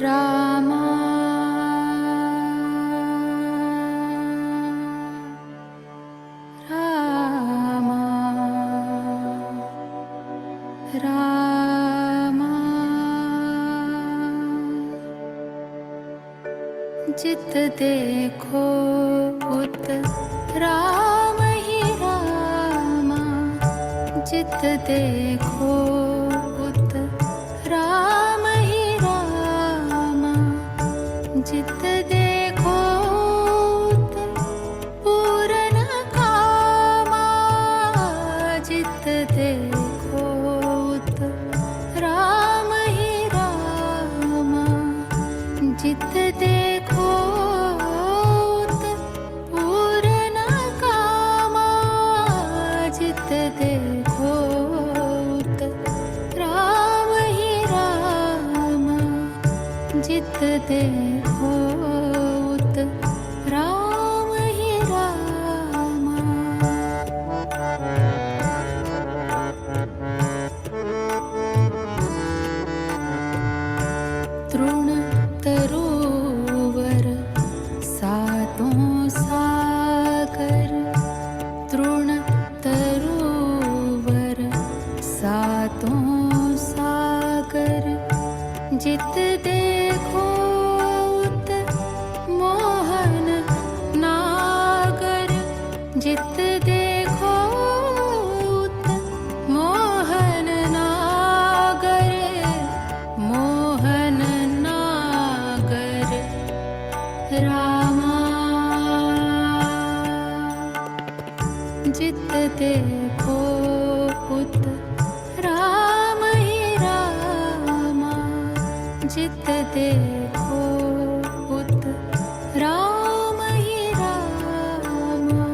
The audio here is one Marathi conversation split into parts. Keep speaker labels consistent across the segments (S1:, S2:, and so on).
S1: रामा रामा रामा जित देखो उत राम ही रामा जित देखो उत राम ही रामा जित देखो उत पूर्ण कामा जित देखो उत राम ही रामा जित देखो उत पूर्ण कामा जित देखो उत राम ही रामा जित देखो उत राम ही रामा तृण तरुवर सातों सागर तृण तरुवर सातों सागर जित देखो उत मोहन नागर जित देखो उत मोहन नागर मोहन नागर रामा जित देखो उत राम ही रामा जित देखो उत राम ही रामा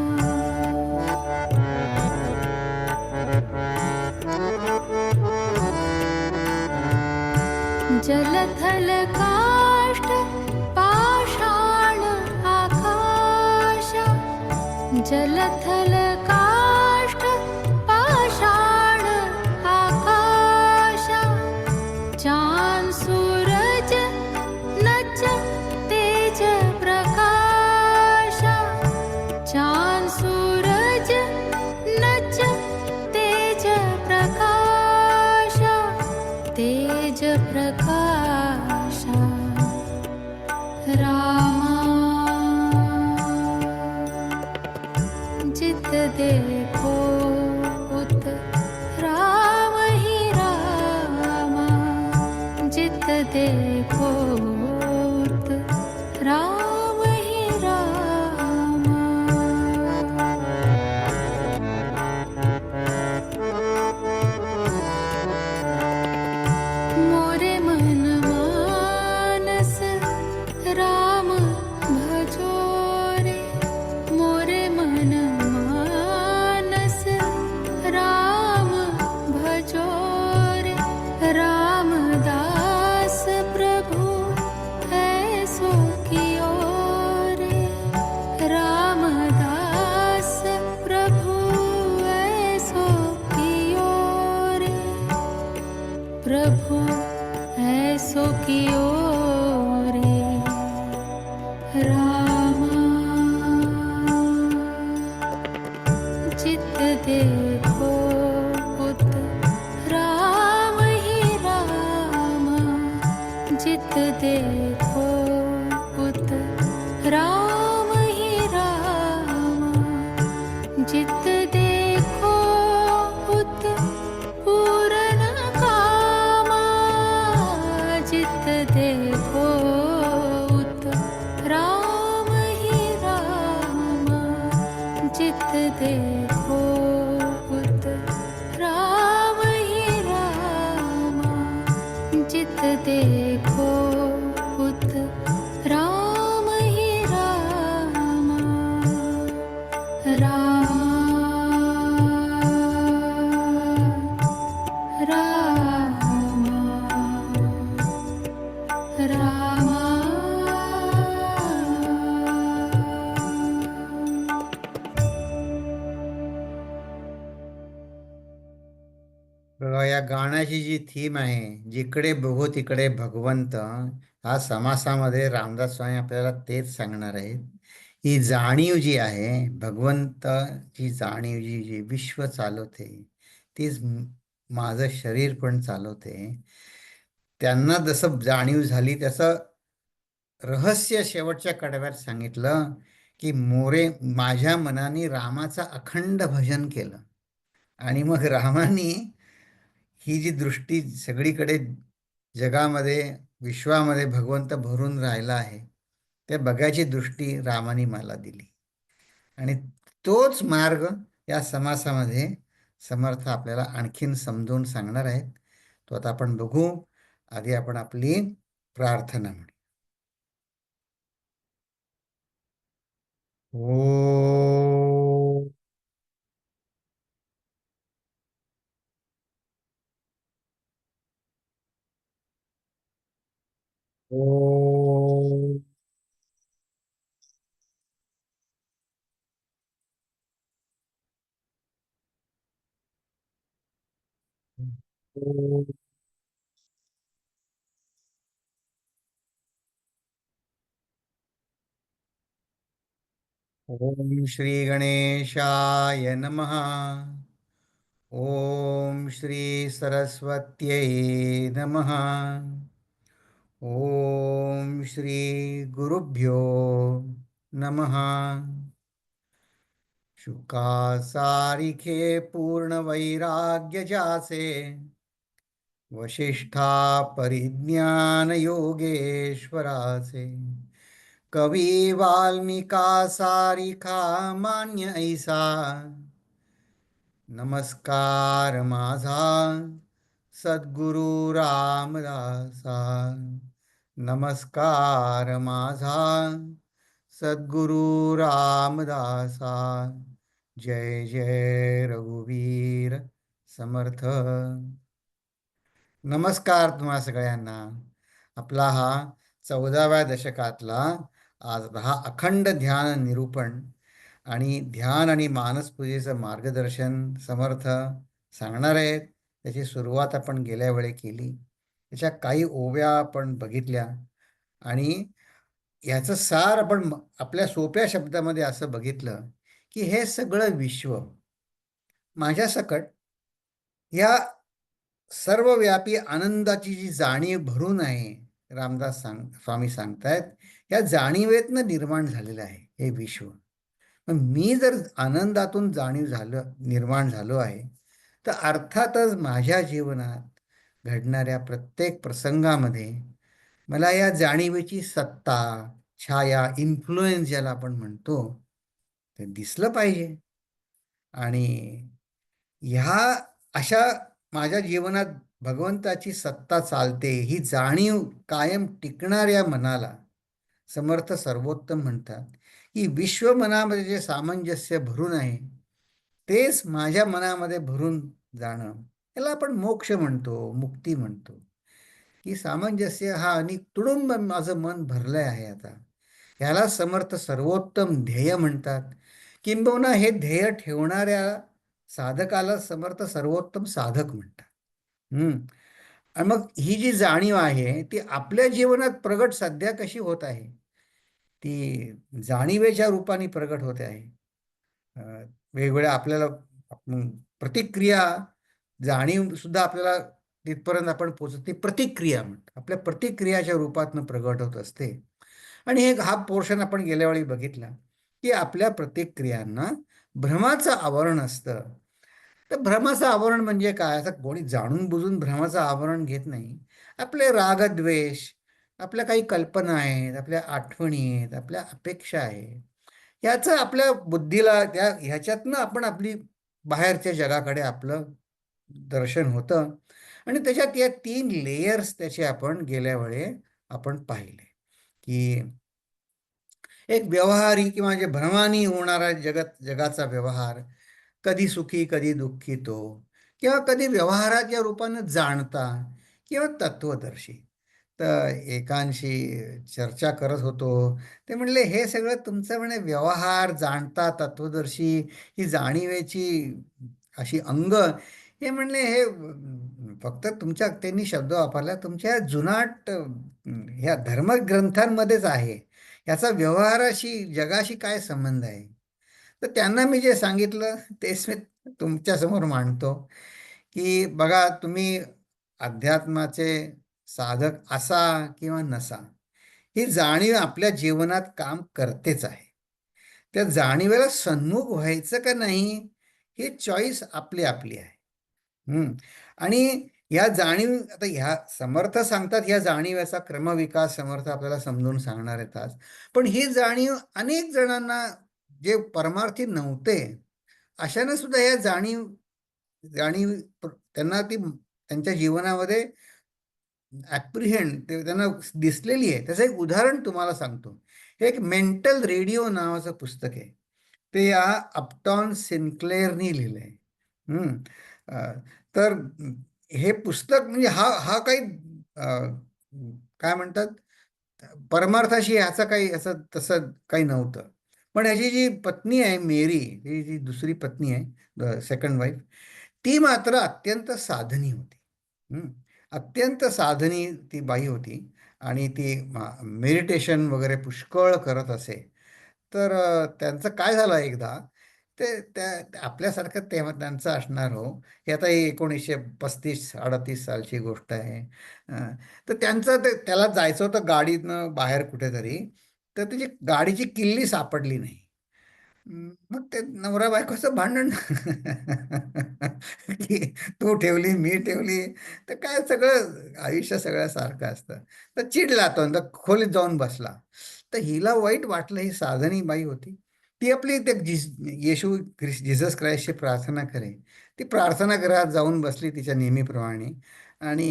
S1: जलथल काष्ठ पाषाण आकाश जलथल काष्ठ पाषाण आकाश चांद सूरज नच तेज प्रकाश चांद सूरज नच तेज प्रकाश तेज प्रकाश रामा जित देखो उत राम ही रामा जित देखो उत राम ही रामा मोरे मन मानस राम भजो रे मोरे मन मानस राम भजो रे रामदास प्रभु ऐसो कियो रे रामदास प्रभु ऐसो कियो रे प्रभु ऐसो कियो रे रामा जित देखो उत राम ही रामा जित देखो उत राम ही रामा जित देखो उत पूर्ण कामा जित देखो उत राम ही रामा जित देखो उत राम ही रामा जित देखो उत राम ही रामा रामा रामा रामा
S2: बघा, या गाण्याची जी थीम आहे, जिकडे बघू तिकडे भगवंत, हा समासामध्ये रामदास स्वामी आपल्याला तेच सांगणार आहेत. ही जाणीव जी आहे, भगवंताची जाणीव जी विश्व चालवते, तीच माझं शरीर पण चालवते. त्यांना जसं जाणीव झाली त्याचं रहस्य शेवटच्या कडव्यात सांगितलं, की मोरे माझ्या मनाने रामाचं अखंड भजन केलं. आणि मग रामाने ही जी दृष्टी सगळीकडे जगामध्ये, विश्वामध्ये भगवंत भरून राहिला आहे, ते बघायची दृष्टी रामाने मला दिली. आणि तोच मार्ग या समासामध्ये समर्थ आपल्याला आणखीन समजून सांगणार आहेत. तो आता आपण बघू. आधी आपण आपली प्रार्थना म्हणू. ओ, ओ, ओ, ओम श्री गणेशाय नमः. ओम श्री सरस्वत्यै नमः. ओम श्री गुरुभ्यो नमः. शुका सारिखे पूर्ण वैराग्य जासे, वशिष्ठा परिज्ञान योगेश्वराचे, कवी वाल्मिका सारिखा मान्य ऐसा, नमस्कार माझा सद्गुरु रामदासा. नमस्कार माझा सद्गुरु रामदासा. जय जय रघुवीर समर्थ. नमस्कार तुम्हा सगळ्यांना. आपला हा 14व्या दशकातला आज हा अखंड ध्यान निरूपण आणि ध्यान आणि मानसपूजेचं मार्गदर्शन समर्थ सांगणार आहेत. त्याची सुरुवात आपण गेल्या वेळी केली. त्याच्या काही ओव्या आपण बघितल्या आणि याचं सार आपण आपल्या सोप्या शब्दामध्ये असं बघितलं, की हे सगळं विश्व माझ्यासकट या सर्वव्यापी आनंदाची जी जाणीव भरून आहे, स्वामी सांगतायत, या जाणीवेतनं निर्माण झालेलं आहे हे विश्व. मग मी जर आनंदातून निर्माण झालो आहे, तर अर्थातच माझ्या जीवनात घडणाऱ्या प्रत्येक प्रसंगामध्ये मला या जाणीवेची सत्ता, छाया, इन्फ्लुएन्स ज्याला आपण म्हणतो, ते दिसलं पाहिजे. आणि ह्या अशा माझ्या जीवनात भगवंताची सत्ता चालते ही जाणीव कायम टिकणाऱ्या मनाला समर्थ सर्वोत्तम म्हणतात. की विश्व मनामध्ये जे सामंजस्य भरून आहे, तेच माझ्या मनामध्ये भरून जाणं, याला आपण मोक्ष म्हणतो, मुक्ती म्हणतो. की सामंजस्य हा आणि तुडुंब माझं मन भरलंय आहे आता, ह्याला समर्थ सर्वोत्तम ध्येय म्हणतात. किंबहुना हे ध्येय ठेवणाऱ्या साधकाला समर्थ सर्वोत्तम साधक म्हणतात. आणि मग ही जी जाणीव आहे ती आपल्या जीवनात प्रगट सध्या कशी होत आहे, ती जाणीवेच्या रूपाने प्रगट होते आहे. वेगवेगळ्या आपल्याला प्रतिक्रिया, जाणीव सुद्धा आपल्याला तिथपर्यंत आपण पोचत ती प्रतिक्रिया म्हणतो, आपल्या प्रतिक्रियाच्या रूपातनं प्रगट होत असते. आणि हा पोर्शन आपण गेल्या वेळी बघितला, की आपल्या प्रतिक्रियांना भ्रमाचं आवरण असतं. तर भ्रमाचं आवरण म्हणजे काय? असं कोणी जाणून बुजून भ्रमाचं आवरण घेत नाही. आपले रागद्वेष, आपल्या काही कल्पना आहेत, आपल्या आठवणी आहेत, आपल्या अपेक्षा आहेत, याचं आपल्या बुद्धीला ह्याच्यातनं आपण आपली बाहेरच्या जगाकडे आपलं दर्शन होतं. आणि त्याच्यात या 3 लेयर्स त्याचे आपण गेल्या वेळी आपण पाहिले, की एक व्यवहारी किंवा जे भ्रमानी होणारा जगाचा व्यवहार, कधी सुखी कधी दुःखी तो, किंवा कधी व्यवहाराच्या रूपानं जाणता किंवा तत्वदर्शी. तर एकांशी चर्चा करत होतो, ते म्हणले हे सगळं तुमचं म्हणे व्यवहार, जाणता, तत्वदर्शी, ही जाणीवेची अशी अंग, हे म्हणले हे फक्त तुमच्या त्यांनी शब्द वापरला तुमच्या जुनाट ह्या धर्मग्रंथांमध्येच आहे. याचा व्यवहाराशी जगाशी काय संबंध आहे? तर त्यांना मी जे सांगितलं तेच मी तुमच्यासमोर मांडतो, की बघा तुम्ही अध्यात्माचे साधक असा किंवा नसा, ही जाणीव आपल्या जीवनात काम करतेच आहे. त्या जाणीवेला सन्मुख व्हायचं का नाही, ही चॉईस आपली आपली आहे. हं. आणि या जाणीव आता ह्या समर्थ सांगतात ह्या जाणीवेचा क्रमविकास समर्थ आपल्याला समजून सांगणार आहेत आज. पण ही जाणीव अनेक जणांना जे परमार्थी नव्हते, अशानं सुद्धा या जाणीव जाणीव त्यांना ती त्यांच्या जीवनामध्ये ॲप्रिहेंड त्यांना दिसलेली आहे. त्याचं एक उदाहरण तुम्हाला सांगतो. हे एक मेंटल रेडिओ नावाचं पुस्तक आहे. ते या अपटॉन सिन्क्लेअरनी लिहिलंय. हं. अ, तर हे पुस्तक म्हणजे हा हा काही काय म्हणतात परमार्थाशी ह्याचा काही असं तसं काही नव्हतं. पण ह्याची जी पत्नी आहे मेरी, ही जी दुसरी पत्नी आहे, सेकंड वाईफ, ती मात्र अत्यंत साधनी होती. हं. अत्यंत साधनी ती बाई होती आणि ती मेडिटेशन वगैरे पुष्कळ करत असे. तर त्यांचं काय झालं एकदा, त्या आपल्यासारखं तेव्हा त्यांचं असणार हो. हे आता ही 1935-38 सालची गोष्ट आहे. अ, तर त्यांचं त्याला जायचं होतं गाडीतनं बाहेर कुठेतरी, तर त्याची गाडीची किल्ली सापडली नाही. मग ते नवरा बायकोचं भांडण की तू ठेवली, मी ठेवली. तर काय सगळं आयुष्य सगळं सारखं असतं. तर चिडला तो आणि खोलीत जाऊन बसला. तर हिला वाईट वाटलं, ही साधनी बाई होती. ती आपली ते जीसस ख्राईस्टची प्रार्थना करे. ती प्रार्थना गृहात जाऊन बसली तिच्या नेहमीप्रमाणे आणि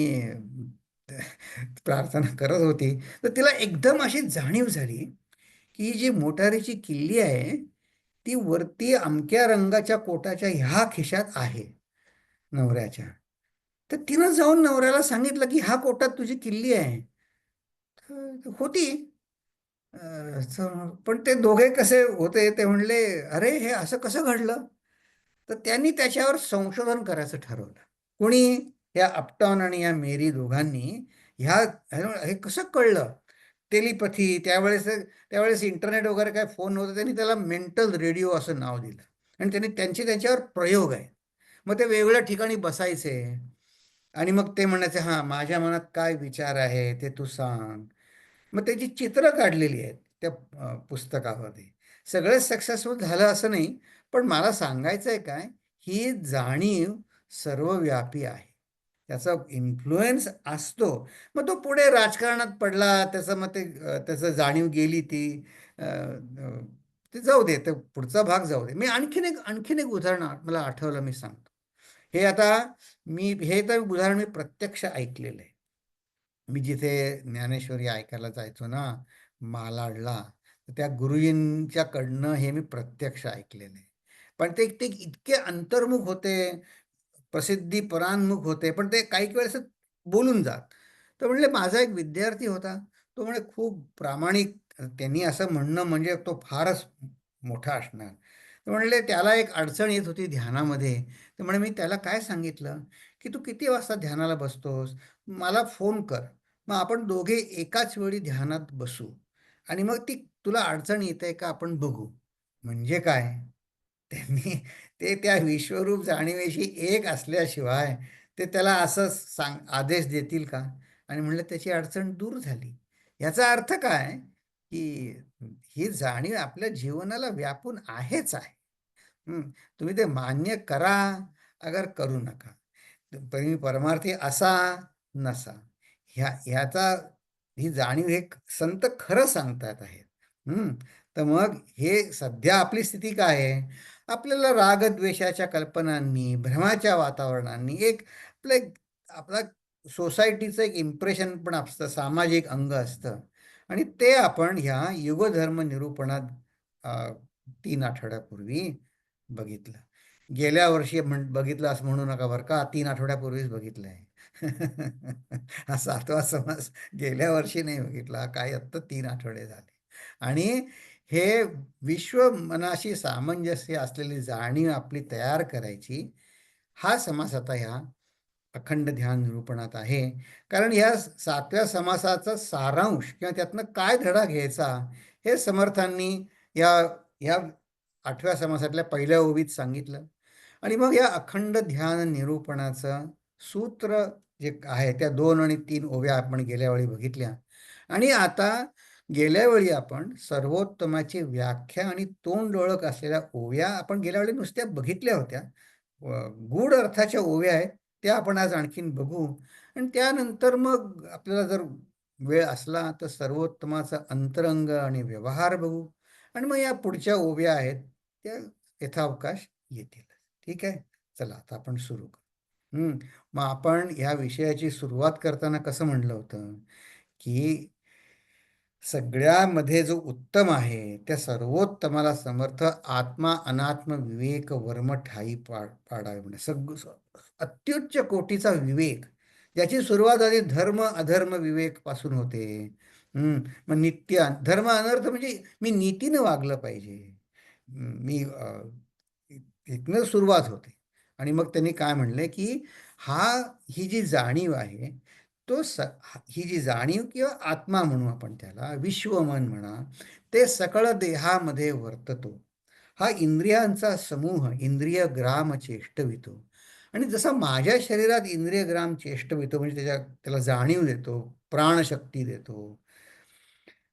S2: प्रार्थना करत होती. तर तिला एकदम अशी जाणीव झाली, की ही जी मोटारीची किल्ली आहे, ती वरती अमक्या रंगाच्या कोटाच्या ह्या खिशात आहे नवऱ्याच्या. तर तिनं जाऊन नवऱ्याला सांगितलं, की "हा कोटात तुझी किल्ली आहे." तर होती. पण ते दोघे कसे होते ते म्हणले, "अरे, हे असं कसं घडलं?" तर त्यांनी त्याच्यावर संशोधन करायचं ठरवलं. कोणी? या अपटॉन आणि या मेरी दोघांनी ह्या हे कसं कळलं? टेलिपॅथी त्यावेळेस इंटरनेट वगैरे काय फोन नव्हतं. त्यांनी त्याला मेंटल रेडिओ असं नाव दिलं आणि त्यांनी त्यांचे त्याच्यावर प्रयोग आहेत. मग ते वेगवेगळ्या ठिकाणी बसायचे आणि मग ते म्हणायचे, "हां, माझ्या मनात काय विचार आहे ते तू सांग." मग त्याची चित्र काढलेली आहेत त्या पुस्तकामध्ये. सगळंच सक्सेसफुल झालं असं नाही, पण मला सांगायचं आहे काय, ही जाणीव सर्वव्यापी आहे. त्याचा इन्फ्लुअन्स असतो. मग तो पुढे राजकारणात पडला, त्याचं मग त्याचं जाणीव गेली ती. अ, अ, ते जाऊ दे, तर पुढचा भाग जाऊ दे. मी आणखीन एक उदाहरण मला आठवलं मी सांगतो. हे आता हे तर उदाहरण मी प्रत्यक्ष ऐकलेलं आहे. मी जिथे ज्ञानेश्वरी ऐकायला जायचो ना मालाडला, तर त्या गुरुजींच्याकडनं हे मी प्रत्यक्ष ऐकलेलं आहे. पण ते ते इतके अंतर्मुख होते, प्रसिद्धी परांमुख होते, पण ते काही वेळेस बोलून जात. तर म्हणले माझा एक विद्यार्थी होता, तो म्हणे खूप प्रामाणिक, त्यांनी असं म्हणणं म्हणजे तो फारच मोठा असणार. तर म्हणले त्याला एक अडचण येत होती ध्यानामध्ये. तर म्हणे मी त्याला काय सांगितलं, की "तू किती वाजता ध्यानाला बसतोस? मला फोन कर. मग आपण दोघे एकाच वेळी ध्यानात बसू आणि मग ती तुला अडचण येते का आपण बघू." म्हणजे काय? त्यांनी ते त्या विश्वरूप जाणीवेशी एक असल्याशिवाय ते त्याला असं आदेश देतील का? आणि म्हणलं त्याची अडचण दूर झाली. याचा अर्थ काय? की ही जाणीव आपल्या जीवनाला व्यापून आहेच आहे. हं. तुम्ही ते मान्य करा, अगर करू नका. तुम्ही परमार्थी असा, नसा. ह्याचा ही जाणीव हे संत खरं सांगतात आहेत. हं. तर मग हे सध्या आपली स्थिती काय आहे? आपल्याला रागद्वेषाच्या कल्पनांनी, भ्रमाच्या वातावरणांनी आपला सोसायटीचं एक इम्प्रेशन पण असतं, सामाजिक अंग असतं आणि ते आपण ह्या युगधर्म निरूपणात अ, 3 आठवड्यापूर्वी बघितलं. गेल्या वर्षी बघितलं असं म्हणू नका बरं का, 3 आठवड्यापूर्वीच बघितलं आहे. हा 7वा समास गेल्या वर्षी नाही बघितला, हा काय आत्ता 3 आठवडे झाले. आणि हे विश्व मनाशी सामंजस्य असलेली जाणीव आपली तयार करायची हा समास आता ह्या अखंड ध्यान निरूपणात आहे. कारण या 7व्या समासाचा सारांश किंवा त्यातनं काय धडा घ्यायचा हे समर्थांनी या या 8व्या समासातल्या पहिल्या ओवीत सांगितलं. आणि मग या अखंड ध्यान निरूपणाचं सूत्र जे आहे त्या 2 आणि 3 ओव्या आपण गेल्या वेळी बघितल्या. आणि आता गेल्या वेळी आपण सर्वोत्तमाची व्याख्या आणि तोंड ओळख असलेल्या ओव्या आपण गेल्या वेळी नुसत्या बघितल्या होत्या. गूढ अर्थाच्या ओव्या आहेत त्या आपण आज आणखीन बघू. आणि त्यानंतर मग आपल्याला जर वेळ असला तर सर्वोत्तमाचा अंतरंग आणि व्यवहार बघू. आणि मग या पुढच्या ओव्या आहेत त्या यथावकाश येतील. ठीक आहे. चला आता आपण सुरू करू. मग आपण ह्या विषयाची सुरुवात करताना कसं म्हणलं होतं की सगळ्यामध्ये जो उत्तम आहे त्या सर्वोत्तमाला समर्थ आत्मा अनात्म विवेक वर्म ठाई पाडावे म्हणे. अत्युच्च कोटीचा विवेक ज्याची सुरुवात आधी धर्म अधर्म विवेक पासून होते. मग नित्य धर्म अनर्थ म्हणजे मी नीतीनं वागलं पाहिजे. मी इथनं सुरुवात होते. आणि मग त्यांनी काय म्हणले की ही जी जाणीव आहे तो ही जी जाणीव किंवा आत्मा म्हणू आपण त्याला, विश्वमन म्हणा, ते सकळ देहामध्ये वर्ततो. हा इंद्रियांचा समूह इंद्रिय ग्राम चेष्टवितो. आणि जसा माझ्या शरीरात इंद्रिय ग्राम चेष्टवितो म्हणजे त्याला जाणीव देतो, प्राणशक्ती देतो,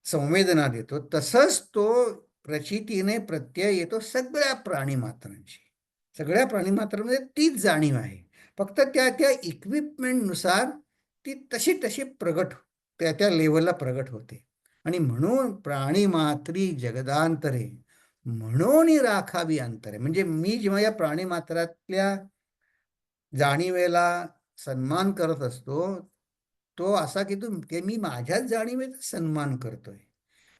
S2: संवेदना देतो, तसंच तो प्रचितीने प्रत्यय येतो सगळ्या प्राणीमात्रांची. सगळ्या प्राणीमात्रांमध्ये तीच जाणीव आहे. फक्त त्या त्या इक्विपमेंटनुसार ती तशी तशी प्रगट त्या त्या लेवलला प्रगट होते. आणि म्हणून प्राणीमात्री जगदांतरे म्हणून राखावी अंतरे. म्हणजे मी जेव्हा या प्राणीमात्रातल्या जाणीवेला सन्मान करत असतो तो असा की मी माझ्याच जाणीवेचा सन्मान करतोय.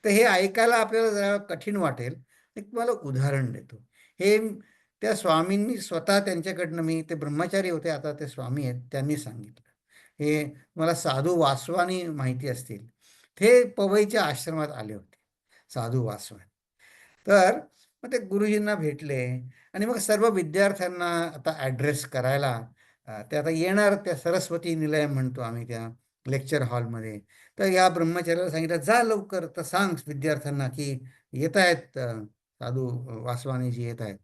S2: तर हे ऐकायला आपल्याला जरा कठीण वाटेल. एक तुम्हाला उदाहरण देतो. हे त्या स्वामींनी स्वतः त्यांच्याकडनं मी ते ब्रह्मचारी होते आता ते स्वामी आहेत त्यांनी सांगितलं. हे मला साधू वासवानी माहिती असतील. ते पवईच्या आश्रमात आले होते साधू वासवानी. तर मग ते गुरुजींना भेटले आणि मग सर्व विद्यार्थ्यांना आता ॲड्रेस करायला ते आता येणार त्या सरस्वती निलय म्हणतो आम्ही त्या लेक्चर हॉलमध्ये. तर या ब्रह्मचार्याला सांगितलं जा लवकर तर सांग विद्यार्थ्यांना की येत आहेत साधू वासवानीजी येत आहेत.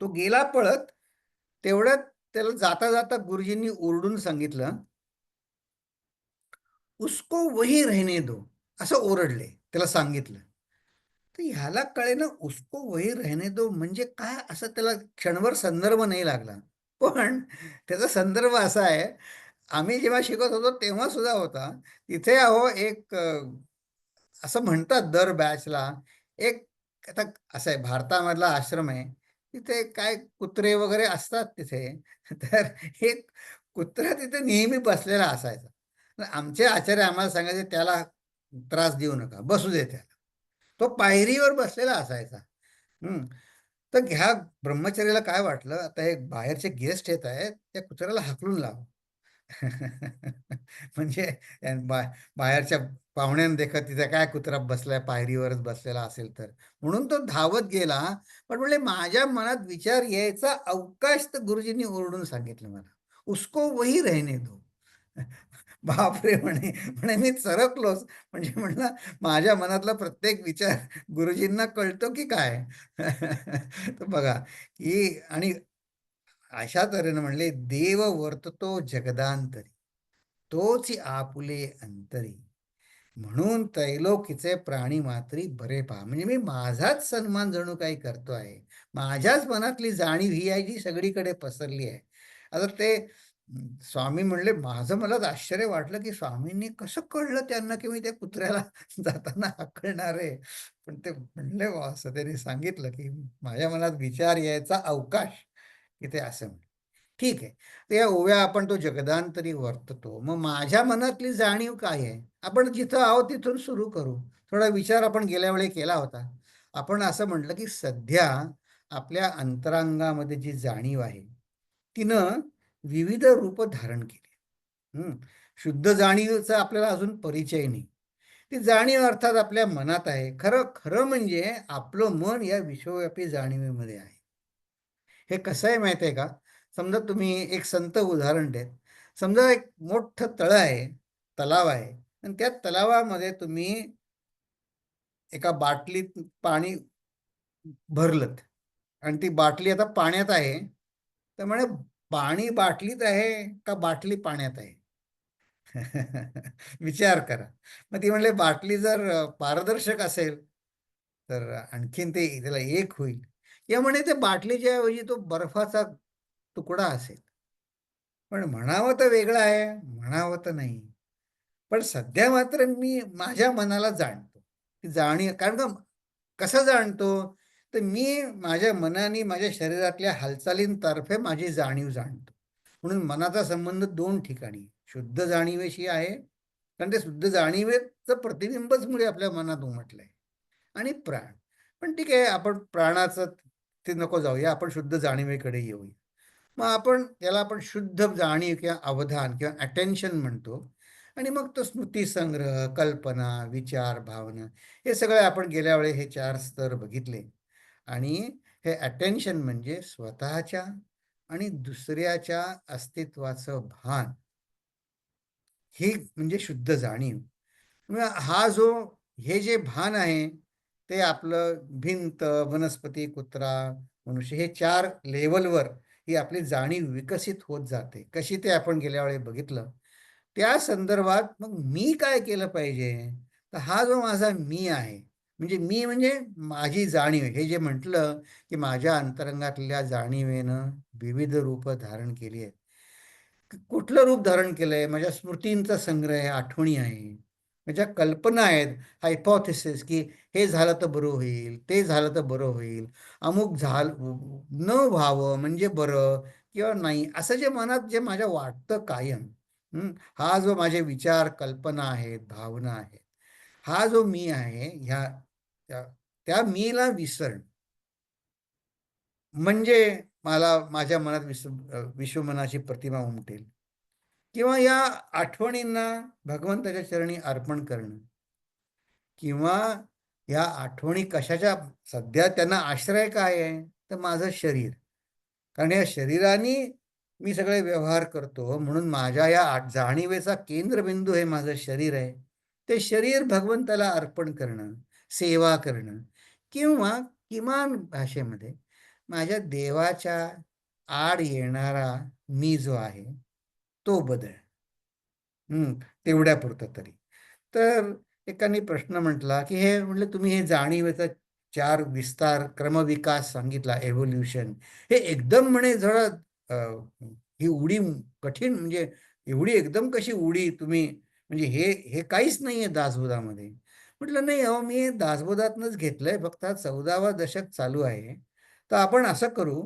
S2: तो गेला पळत. तेवढ्यात त्याला जाता जाता गुरुजींनी ओरडून सांगितलं उसको वही रहने दो असं ओरडले. त्याला सांगितलं. तर ह्याला कळेना उसको वही रहने दो म्हणजे काय असं त्याला क्षणभर संदर्भ नाही लागला. पण त्याचा संदर्भ असा आहे आम्ही जेव्हा शिकत होतो तेव्हा सुद्धा होता. तिथे अहो एक असं म्हणतात दर बॅचला एक आता असं आहे भारतामधला आश्रम आहे. तिथे काय कुत्रे वगैरे असतात तिथे. तर एक कुत्रा तिथे नेहमी बसलेला असायचा. आमचे आचार्य आम्हाला सांगायचे त्याला त्रास देऊ नका बसू दे त्याला. तो पायरीवर बसलेला असायचा. तर ह्या ब्रह्मचर्याला काय वाटलं आता हे बाहेरचे गेस्ट येत आहेत त्या कुत्र्याला हाकलून लाव. म्हणजे बाहेरच्या पाहुण्यांना देखत तिथे काय कुत्रा बसलाय पायरीवरच बसलेला असेल तर म्हणून तो धावत गेला. पण म्हणले माझ्या मनात विचार यायचा अवकाश तर गुरुजींनी ओरडून सांगितलं मला उसको वही रहने दो. बापरे म्हणे म्हणे मी चरकलोच. म्हणजे म्हणलं माझ्या मनातला प्रत्येक विचार गुरुजींना कळतो की काय. तर बघा की आणि अशा तऱ्हेनं म्हणले देव वर्ततो जगदांतरी तोच आपुले अंतरी म्हणून त्रैलोकीचे प्राणी मात्री बरे पहा. म्हणजे मी माझाच सन्मान जणू काही करतो आहे. माझ्याच मनातली जाणीव ही आहे जी सगळीकडे पसरली आहे. आता ते स्वामी म्हणले माझं मलाच आश्चर्य वाटलं की स्वामींनी कसं कळलं त्यांना की मी त्या कुत्र्याला जाताना हाकलणार आहे. पण ते म्हणले असं त्यांनी सांगितलं की माझ्या मनात विचार यायचा अवकाश इथे असं म्हणलं. ठीक आहे. तर या ओव्या आपण तो जगदांतरी वर्ततो. मग माझ्या मनातली जाणीव काय आहे आपण जिथं आहोत तिथून सुरू करू. थोडा विचार आपण गेल्या वेळी केला होता. आपण असं म्हटलं की सध्या आपल्या अंतरांगामध्ये जी जाणीव आहे तिनं विविध रूप धारण केली. शुद्ध जाणीवेचा आपल्याला अजून परिचय नाही. ती जाणीव अर्थात आपल्या मनात आहे. खरं खरं म्हणजे आपलं मन या विश्वव्यापी जाणीवेमध्ये आहे. हे कसं आहे माहिती आहे का. समजा तुम्ही एक संत उदाहरण देत. समजा एक मोठं तळं आहे, तलाव आहे आणि त्या तलावामध्ये तुम्ही एका बाटलीत पाणी भरलत आणि ती बाटली आता पाण्यात आहे. तर म्हणे पाणी बाटलीत आहे का बाटली पाण्यात आहे? विचार करा. मग ती म्हणले बाटली जर पारदर्शक असेल तर आणखीन ते त्याला एक होईल. या म्हणे ते बाटलीच्या ऐवजी तो बर्फाचा तुकडा असेल. पण म्हणावं तर वेगळं आहे, म्हणावं तर नाही. पण सध्या मात्र मी माझ्या मनाला जाणतो. ती जाणीव कारण का कसं जाणतो? तर मी माझ्या मनाने माझ्या शरीरातल्या हालचालींतर्फे माझी जाणीव जाणतो. म्हणून मनाचा संबंध दोन ठिकाणी शुद्ध जाणीवेशी आहे. कारण ते शुद्ध जाणीवेचं प्रतिबिंबच मुळे आपल्या मनात उमटलंय. आणि प्राण. पण ठीक आहे, आपण प्राणाचं ते नको जाऊया, आपण शुद्ध जाणीवेकडे येऊया. मग आपण शुद्ध जाणीव किंवा अवधान किंवा अटेन्शन म्हणतो. आणि मग तो स्मृतीसंग्रह, कल्पना, विचार, भावना हे सगळे आपण गेल्या वेळी हे 4 स्तर बघितले. आणि हे अटेन्शन म्हणजे स्वतःच्या आणि दुसऱ्याच्या अस्तित्वाचं भान. ही म्हणजे शुद्ध जाणीव. हा जो हे जे भान आहे ते आपलं भिंत, वनस्पती, कुत्रा, मनुष्य हे 4 लेवलवर ही आपली जाणीव विकसित होत जाते. कशी ते आपण गेल्या वेळी बघितलं. त्या संदर्भात मग मी काय केलं पाहिजे? तर हा जो माझा मी आहे, म्हणजे मी म्हणजे माझी जाणीव. हे जे म्हटलं, की माझ्या अंतरंगातल्या जाणीवेनं विविध रूपं धारण केली आहेत. कुठलं रूप धारण केलंय? माझ्या स्मृतींचा संग्रह आहे, आठवणी आहे. माझ्या कल्पना आहेत, हायपोथेसिस, की हे झालं तर बरं होईल, ते झालं तर बरं होईल, अमुक न व्हावं म्हणजे बरं किंवा नाही, असं जे मनात जे माझ्या वाटतं कायम. हा जो माझे विचार, कल्पना आहेत, भावना आहेत, हा जो मी आहे, त्या त्या मीला विसरणं म्हणजे मला माझ्या मनात विश्वमनाची प्रतिमा उमटेल. किंवा या आठवणींना भगवंताच्या चरणी अर्पण करणं किंवा या आठवणी कशाच्या सध्या त्यांना आश्रय काय आहे? तर माझं शरीर. कारण या शरीराने मी सगळे व्यवहार करतो म्हणून माझ्या या जाणीवेचा केंद्रबिंदू हे माझं शरीर आहे. ते शरीर भगवंताला अर्पण करणं, सेवा करणं किंवा किमान भाषेमध्ये माझ्या देवाच्या आड येणारा मी जो आहे तो बदल. तेवढ्यापुरतं तरी. तर एकाने प्रश्न म्हटला, की हे म्हटलं तुम्ही हे जाणीवेचा 4 विस्तार, क्रमविकास सांगितला, एव्होल्यूशन. हे एकदम म्हणे जरा अ, ही उडी कठीण म्हणजे एवढी एकदम कशी उडी तुम्ही म्हणजे हे काहीच नाहीये दासबोधामध्ये. म्हटलं नाही अहो मी दासबोधातनंच घेतलंय फक्त 14वं दशक चालू आहे. तर आपण असं करू,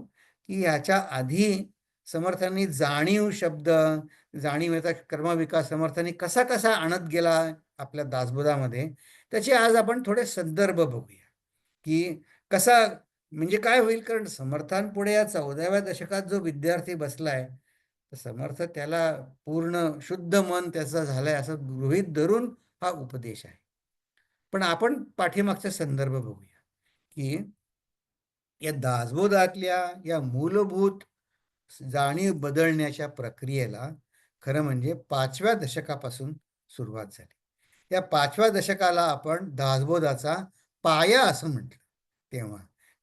S2: की ह्याच्या आधी समर्थांनी जाणीव शब्द जाणीवेचा क्रमविकास समर्थांनी कसा कसा आणत गेला आपल्या दासबोधामध्ये त्याचे आज आपण थोडे संदर्भ बघूया की कसा म्हणजे काय होईल कारण समर्थांपुढे या 14व्या दशकात जो विद्यार्थी बसलाय तर समर्थ त्याला पूर्ण शुद्ध मन त्याचं झालंय असं गृहीत धरून हा उपदेश आहे. पण आपण पाठीमागचा संदर्भ बघूया की या दासबोधातल्या या मूलभूत जाणीव बदलण्याच्या प्रक्रियेला खरं म्हणजे 5व्या दशकापासून सुरुवात झाली. या 5व्या दशकाला आपण दासबोधाचा पाया असं म्हटलं तेव्हा,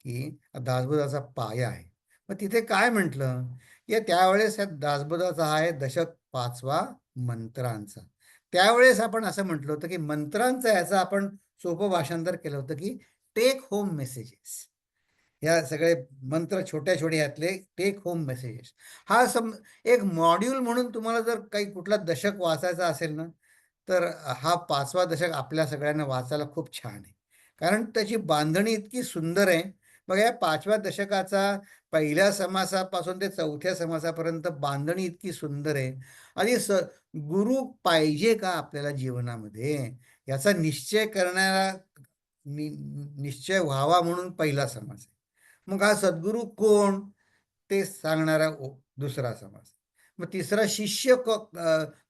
S2: की दासबोधाचा पाया आहे. मग तिथे काय म्हटलं? या त्यावेळेस या दासबोधाचा हा आहे दशक 5वा मंत्रांचा. त्यावेळेस आपण असं म्हटलं होतं, की मंत्रांचा याचा आपण सोपं भाषांतर केलं होतं, की टेक होम मेसेजेस. या सगळे मंत्र छोट्या यातले टेक होम मेसेजेस. हा एक मॉड्यूल म्हणून तुम्हाला जर काही कुठला दशक वाचायचा असेल ना, तर हा 5वा दशक आपल्या सगळ्यांना वाचायला खूप छान आहे. कारण त्याची बांधणी इतकी सुंदर आहे. बघा या 5व्या दशकाचा पहिल्या समासापासून ते 4थ्या समासापर्यंत बांधणी इतकी सुंदर आहे. आणि गुरु पाहिजे का आपल्याला जीवनामध्ये याचा निश्चय करणारा निश्चय व्हावा म्हणून पहिला समास आहे. मग हा सद्गुरू कोण? ते सांगणारा दुसरा समास. मग तिसरा शिष्य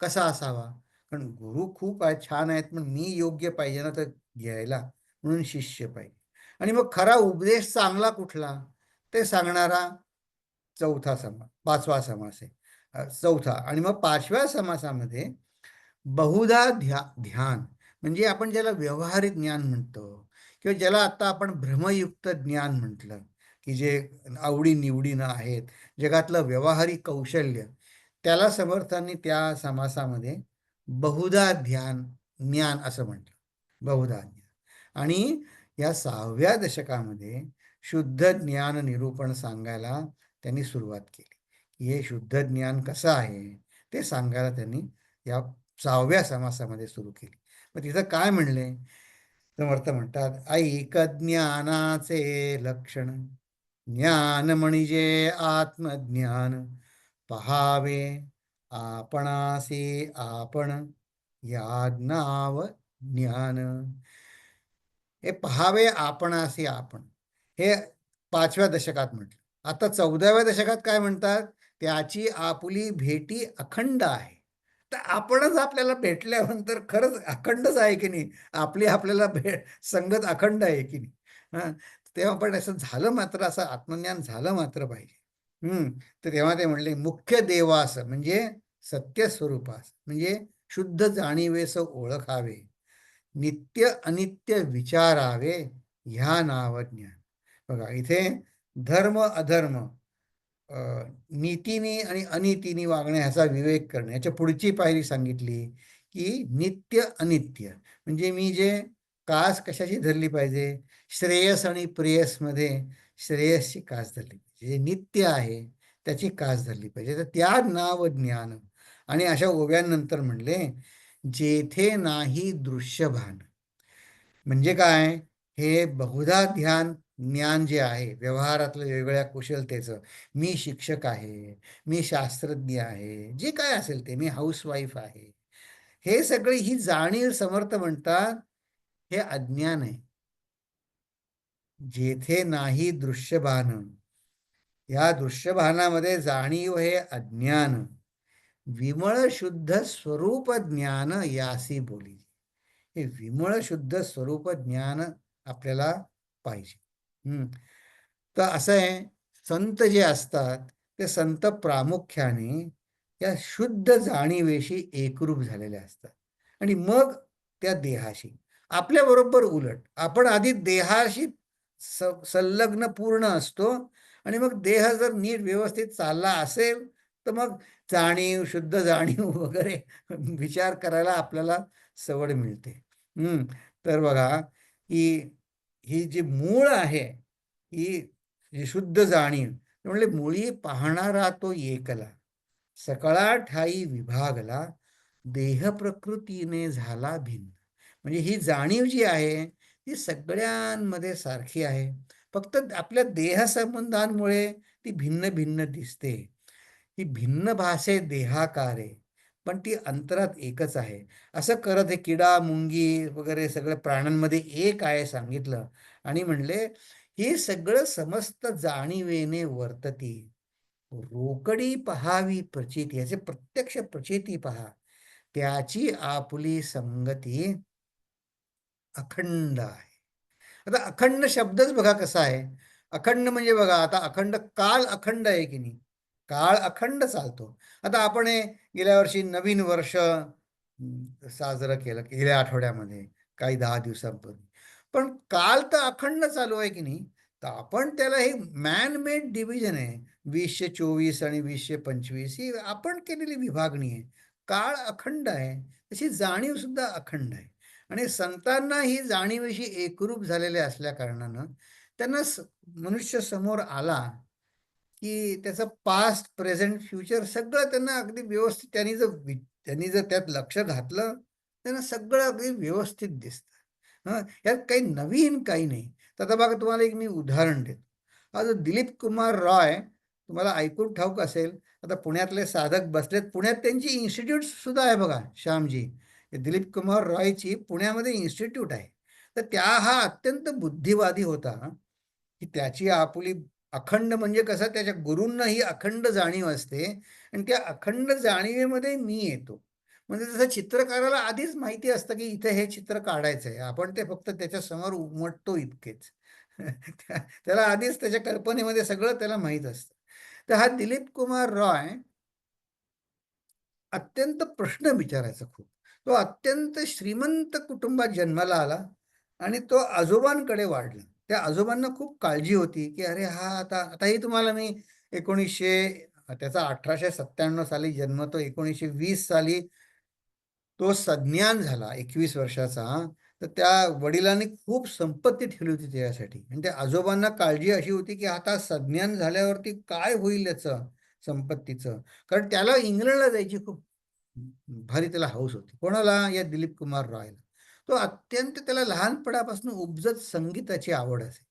S2: कसा असावा? कारण गुरु खूप छान आहेत, पण मी योग्य पाहिजे ना तर घ्यायला, म्हणून शिष्य पाहिजे. आणि मग खरा उपदेश चांगला कुठला? ते सांगणारा चौथा समास, 5वा समास आहे. चौथा. आणि मग 5व्या समासामध्ये बहुधा ध्यान, म्हणजे आपण ज्याला व्यवहारिक ज्ञान म्हणतो किंवा ज्याला आता आपण भ्रमयुक्त ज्ञान म्हटलं, की जे आवडी-निवडीनं आहेत, जगातलं व्यावहारिक कौशल्य, त्याला समर्थांनी त्या समासामध्ये बहुधा ज्ञान असं म्हटलं. बहुधा ज्ञान. आणि या 6व्या दशकामध्ये शुद्ध ज्ञान निरूपण सांगायला त्यांनी सुरुवात केली. हे शुद्ध ज्ञान कसं आहे ते सांगायला त्यांनी या 6व्या समासामध्ये सुरू केली. मग तिथं काय म्हणले? समर्थ म्हणतात, ऐक ज्ञानाचे लक्षण, ज्ञान म्हणजे आत्मज्ञान, पहावे आपणासी आपण, या नाव ज्ञान. हे पहावे आपणासी आपण, हे 5व्या दशकात म्हटलं. आता 14व्या दशकात काय म्हणतात? त्याची आपुली भेटी अखंड आहे. तर आपणच आपल्याला भेटल्यानंतर खरंच अखंडच आहे की नाही? आपली आपल्याला संगत अखंड आहे की नाही? हां, तेव्हा पण असं झालं मात्र, असं आत्मज्ञान झालं मात्र पाहिजे. तर तेव्हा ते म्हणले, मुख्य देवास म्हणजे सत्य स्वरूपास, म्हणजे शुद्ध जाणीवेस ओळखावे, नित्य अनित्य विचारावे, ह्या नाव ज्ञान. बघा इथे धर्म अधर्म, नीतीने आणि अनितीने वागणे ह्याचा विवेक करणे, याच्या पुढची पायरी सांगितली की नित्य अनित्य, म्हणजे मी जे कास कशाची धरली पाहिजे, श्रेयस आणि प्रेयसमध्ये श्रेयसची कास धरली पाहिजे, जे नित्य आहे त्याची कास धरली पाहिजे. तर त्या नाव ज्ञान. आणि अशा ओव्यांनंतर म्हणले, जेथे नाही दृश्यभान, म्हणजे काय? हे बहुधा ज्ञान जे आहे व्यवहारातलं वेगवेगळ्या कुशलतेचं, मी शिक्षक आहे, मी शास्त्रज्ञ आहे, जे काय असेल ते, मी हाऊसवाईफ आहे, हे सगळी ही जाणीव समर्थ म्हणतात हे अज्ञान आहे. जेथे नाही दृश्यभान, या दृश्यभानामध्ये जाणीव हे अज्ञान, विमळ शुद्ध स्वरूप ज्ञान यासी बोली. हे विमळ शुद्ध स्वरूप ज्ञान आपल्याला पाहिजे. तर असं आहे, संत जे असतात ते संत प्रामुख्याने या शुद्ध जाणीवेशी एकरूप झालेले असतात. आणि मग त्या देहाशी, आपल्याबरोबर उलट आपण आधी देहाशी संलग्न पूर्ण असतो, आणि मग देह जर नीट व्यवस्थित चालला असेल तर मग जाणीव, शुद्ध जाणीव वगैरे विचार करायला आपल्याला सवड मिळते. तर बघा, ही ही जी मूळ आहे, ही जी शुद्ध जाणीव, म्हणजे मुळी पाहणारा तो एकला, सकळा ठाई विभागला, देह प्रकृतीने झाला भिन्न. म्हणजे ही जाणीव जी आहे ती सगळ्यांमध्ये सारखी आहे, फक्त आपल्या देहसंबंधांमुळे ती भिन्न भिन्न दिसते. ही भिन्न भाषे देहाकारे, पण ती अंतरात एकच आहे. असं करत हे किडा मुंगी वगैरे सगळं प्राण्यांमध्ये एक आहे सांगितलं. आणि म्हणले, हे सगळं समस्त जाणीवेने वर्तती, रोकडी पहावी प्रचिती, याचे प्रत्यक्ष प्रचिती पहा, त्याची आपुली संगती अखंड आहे. आता अखंड शब्दच बघा कसा आहे. अखंड म्हणजे बघा, आता अखंड काल अखंड आहे की नाही? काळ अखंड चालतो. आता आपण हे गेल्या वर्षी नवीन वर्ष साजरं केलं गेल्या आठवड्यामध्ये, काही 10 दिवसांपूर्वी. पण काल तर अखंड चालू आहे की नाही? तर आपण त्याला हे मॅन मेड डिव्हिजन आहे. 2024 आणि 2025 ही आपण केलेली विभागणी आहे. काळ अखंड आहे, तशी जाणीव सुद्धा अखंड आहे. आणि संतांना ही जाणीवेशी एकरूप झालेले असल्या कारणानं त्यांना मनुष्य समोर आला की त्याचं पास्ट, प्रेझेंट, फ्युचर सगळं त्यांना अगदी व्यवस्थित, त्यांनी जर त्यात लक्ष घातलं, त्यांना सगळं अगदी व्यवस्थित दिसतं. यात काही नवीन काही नाही. तर आता बघा, तुम्हाला एक मी उदाहरण देतो. आज दिलीप कुमार रॉय, तुम्हाला ऐकून ठाऊक असेल, आता पुण्यातले साधक बसलेत, पुण्यात त्यांची इन्स्टिट्यूट सुद्धा आहे बघा, श्यामजी. दिलीप कुमार रॉयची पुण्यामध्ये इन्स्टिट्यूट आहे. तर हा अत्यंत बुद्धिवादी होता, की त्याची आपुली अखंड, म्हणजे कसं, त्याच्या गुरूंना ही अखंड जाणीव असते, आणि त्या अखंड जाणीवेमध्ये मी येतो. म्हणजे जसं चित्रकाराला आधीच माहिती असतं की इथे हे चित्र काढायचं आहे, आपण ते फक्त त्याच्या समोर उमटतो इतकेच. त्याला आधीच त्याच्या कल्पनेमध्ये सगळं त्याला माहीत असतं. तर हा दिलीप कुमार रॉय अत्यंत प्रश्न विचारायचा खूप. तो अत्यंत श्रीमंत कुटुंबात जन्माला आला आणि तो आजोबांकडे वाढला. त्या आजोबांना खूप काळजी होती, की अरे हा आताही तुम्हाला मी 1900 त्याचा 1897 साली जन्म, तो 1920 साली तो सज्ञान झाला 21 वर्षाचा. तर त्या वडिलांनी खूप संपत्ती ठेवली होती त्याच्यासाठी आणि त्या आजोबांना काळजी अशी होती, की आता सज्ञान झाल्यावरती काय होईल याचं संपत्तीचं. कारण त्याला इंग्लंडला जायची खूप भारी त्याला हौस होती. कोणाला? या दिलीप कुमार रॉयला. तो अत्यंत त्याला लहानपणापासून उपजत संगीताची आवड असे.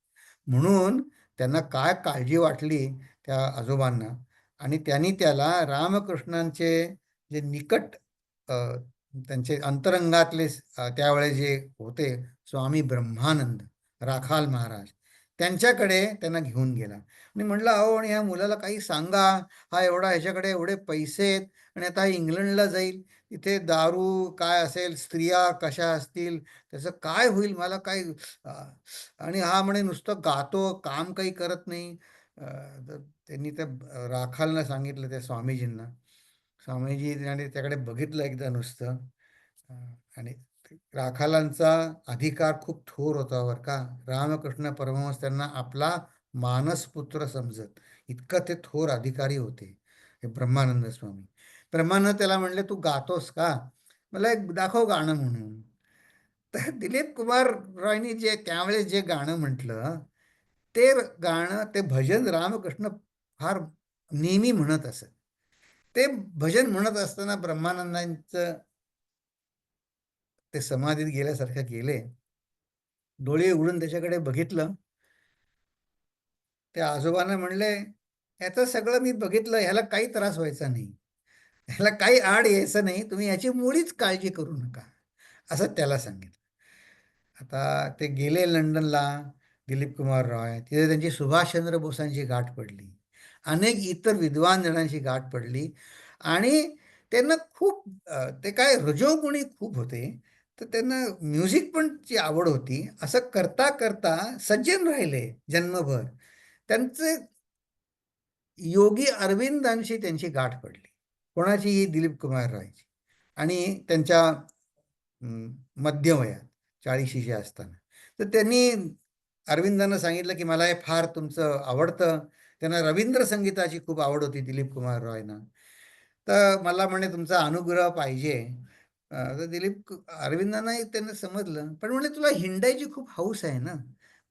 S2: म्हणून त्यांना काय काळजी वाटली त्या आजोबांना आणि त्यांनी त्याला रामकृष्णांचे जे निकट त्यांचे अंतरंगातले त्यावेळेस जे होते स्वामी ब्रह्मानंद राखाल महाराज, त्यांच्याकडे त्यांना घेऊन गेला आणि म्हटलं, अहो आणि ह्या मुलाला काही सांगा, हा एवढा ह्याच्याकडे एवढे पैसे आहेत आणि आता इंग्लंडला जाईल, तिथे दारू काय असेल, स्त्रिया कशा असतील, त्याचं काय होईल, मला काय आणि हा म्हणे नुसतं गातो, काम काही करत नाही. तर त्यांनी त्या राखालनं सांगितलं त्या स्वामीजींना. स्वामीजीने त्याकडे बघितलं एकदा नुसतं. अ, आणि राखालांचा अधिकार खूप थोर होता बरं का. रामकृष्ण परमहंस त्यांना आपला मानसपुत्र समजत, इतकं ते थोर अधिकारी होते हे ब्रह्मानंद स्वामी. ब्रह्मानंद त्याला म्हणले, तू गातोस का? मला एक दाखव गाणं म्हणून. तर दिलीप कुमार रॉयनी जे त्यावेळेस जे गाणं म्हटलं, ते गाणं, ते भजन रामकृष्ण फार नेहमी म्हणत असत. ते भजन म्हणत असताना ब्रह्मानंदांचं ते समाधीत गेल्यासारखं गेले. डोळे उघडून त्याच्याकडे बघितलं. त्या आजोबांना म्हणले, याचं सगळं मी बघितलं, ह्याला काही त्रास व्हायचा नाही, ह्याला काही आड यायचं नाही, तुम्ही याची मुळीच काळजी करू नका, असं त्याला सांगितलं. आता ते गेले लंडनला दिलीप कुमार रॉय. तिथे त्यांची सुभाषचंद्र बोसांची गाठ पडली, अनेक इतर विद्वान जणांची गाठ पडली आणि त्यांना खूप ते काय रजोगुणी खूप होते. तर त्यांना म्युझिक पण ची आवड होती. असं करता करता सज्जन राहिले जन्मभर. त्यांचे योगी अरविंदांशी त्यांची गाठ पडली. कोणाची? ही दिलीप कुमार रॉयची. आणि त्यांच्या मध्यवयात 40शीचे असताना. तर त्यांनी अरविंदांना सांगितलं, की मला हे फार तुमचं आवडतं. त्यांना रवींद्र संगीताची खूप आवड होती दिलीप कुमार रॉयना. तर मला म्हणे तुमचा अनुग्रह पाहिजे. तर अरविंदांनाही त्यांना समजलं. पण म्हणे तुला हिंडायची खूप हौस आहे ना.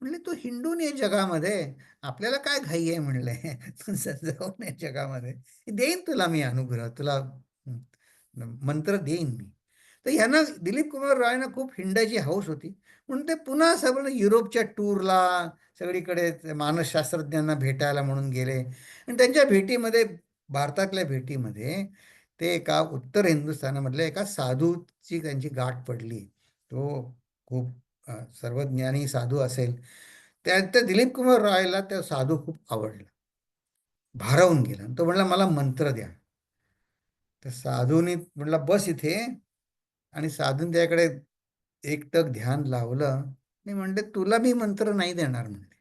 S2: म्हणले तू हिंडून ये जगामध्ये, आपल्याला काय घाई आहे म्हणले. तू जाऊन ये जगामध्ये, देईन तुला मी अनुग्रह, तुला मंत्र देईन मी. तर ह्यांना दिलीप कुमार रॉयना खूप हिंडायची हौस होती. म्हणून ते पुन्हा सगळं युरोपच्या टूरला सगळीकडे मानसशास्त्रज्ञांना भेटायला म्हणून गेले आणि त्यांच्या भेटीमध्ये, भारतातल्या भेटीमध्ये, ते एका उत्तर हिंदुस्थानामधल्या एका साधूची त्यांची गाठ पडली. तो खूप सर्वज्ञानी साधू असेल. त्या दिलीप कुमार रॉयला त्या साधू खूप आवडला, भारावून गेला. तो म्हणला मला मंत्र द्या. तर साधूनी म्हटलं बस इथे, आणि साधून त्याकडे एकटक ध्यान लावलं आणि म्हणले तुला मी मंत्र नाही देणार म्हणले.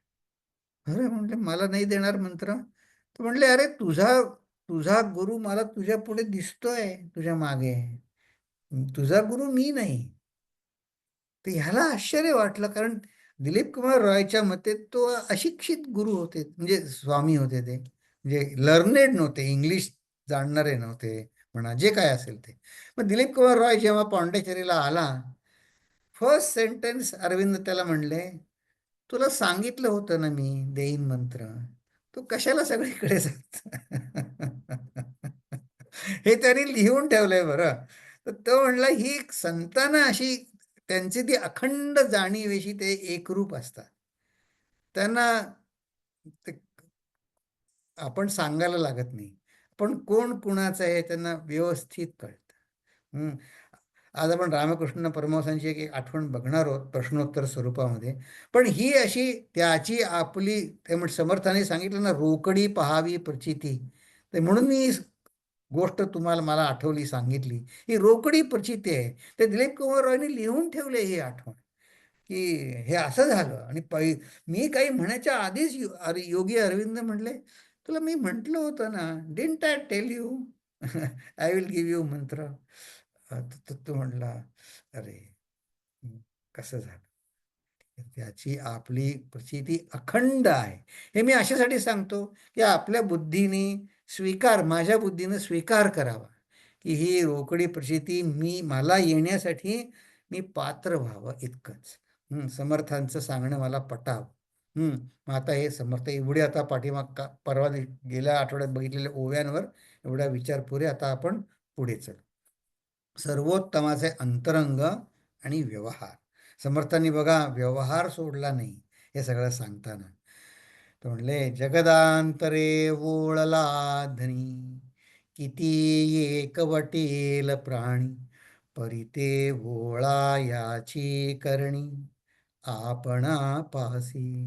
S2: अरे म्हणले मला नाही देणार मंत्र? तर म्हणले अरे तुझा तुझा गुरु मला तुझ्या पुढे दिसतोय, तुझ्या मागे, तुझा गुरु मी नाही. तर ह्याला आश्चर्य वाटलं, कारण दिलीप कुमार रॉयच्या मते तो अशिक्षित गुरु होते, म्हणजे स्वामी होते. ते म्हणजे लर्नेड नव्हते, इंग्लिश जाणणारे नव्हते म्हणा, जे काय असेल ते. मग दिलीप कुमार रॉय जेव्हा पॉंडेचेरीला आला, फर्स्ट सेंटेन्स अरविंद त्याला म्हणले, तुला सांगितलं होतं ना मी देईन मंत्र, तू कशाला सगळीकडे जात? हे त्यांनी लिहून ठेवलंय बरं. तर तो म्हणला ही संतांना अशी त्यांची ती अखंड जाणीवेशी ते एकरूप असतात. त्यांना ते आपण सांगायला लागत नाही. पण कोण कुणाचं आहे त्यांना व्यवस्थित कळतं. हं. आज आपण रामकृष्ण परमहंसांची एक एक आठवण बघणार आहोत प्रश्नोत्तर स्वरूपामध्ये. पण ही अशी त्याची आपली, ते समर्थाने सांगितलं ना, रोकडी पहावी प्रचिती. ते म्हणून मी गोष्ट तुम्हाला मला आठवली, सांगितली. ही रोकडी प्रचिती आहे. ते दिलीप कुमार रॉयने लिहून ठेवले ही आठवण, की हे असं झालं. आणि मी काही म्हणायच्या आधीच योगी अरविंद म्हणले, तुला मी म्हटलं होतं ना, didn't I tell you? I will give you मंत्र. तर तो म्हटला, "अरे, हं, कसं झालं?" त्याची आपली प्रचिती अखंड आहे. हे मी अशासाठी सांगतो, की आपल्या बुद्धीने माझ्या बुद्धीनं स्वीकार करावा, की ही रोकडी प्रचिती मला येण्यासाठी मी पात्र व्हावं इतकंच. समर्थांचं सांगणं मला पटावं. मग आता हे समर्थ एवढे आता परवा गेल्या आठवड्यात बघितलेल्या ओव्यांवर एवढा विचार पुरे. आता आपण पुढे चलू. सर्वोत्तमाचे अंतरंग आणि व्यवहार. समर्थांनी बघा व्यवहार सोडला नाही हे सगळं सांगताना. तो म्हणले, जगदांतरे वोळला धनी, किती एकवटेल प्राणी, परिते वोळा याची करणी, आपणा पासी.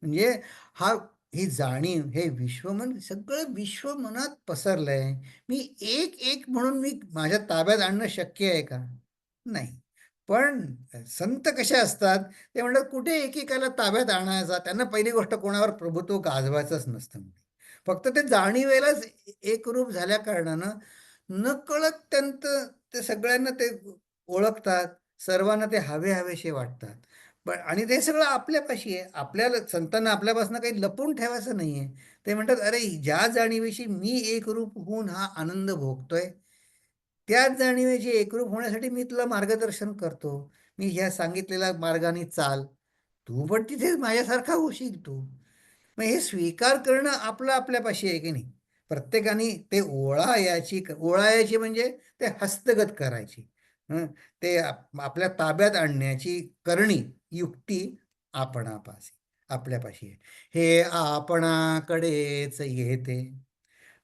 S2: म्हणजे हा ही जाणीव, हे विश्वमन, सगळं विश्व मनात पसरलंय. मी एक एक म्हणून माझ्या ताब्यात आणणं शक्य आहे का? नाही. पण संत कसे असतात, ते म्हणतात कुठे एकेकाला ताब्यात आणायचा, त्यांना पहिली गोष्ट कोणावर प्रभुत्व गाजवायचंच नसतं. फक्त ते जाणीवेलाच एकरूप झाल्या कारणानं नकळत ते सगळ्यांना ते ओळखतात, सर्वांना ते हवे-हवेसे वाटतात. पण आणि ते सगळं आपल्यापाशी आहे. आपल्याला संतांना आपल्यापासून काही लपवून ठेवायचं नाहीये. ते म्हणतात, "अरे, ज्या जाणीवेशी मी एकरूप होऊन हा आनंद भोगतोय, त्याच जाणीवेशी एकरूप होण्यासाठी मी तुला मार्गदर्शन करतो. मी ह्या सांगितलेल्या मार्गाने चाल. तू पण तिथेच माझ्यासारखा होशील तू." मग हे स्वीकार करणं आपलं आपल्यापाशी आहे की नाही. प्रत्येकाने ते ओळायची म्हणजे ते हस्तगत करायची. हं, ते आपल्या ताब्यात आणण्याची करणी युक्ती आपल्यापाशी आहे. हे आपणाकडेच येते,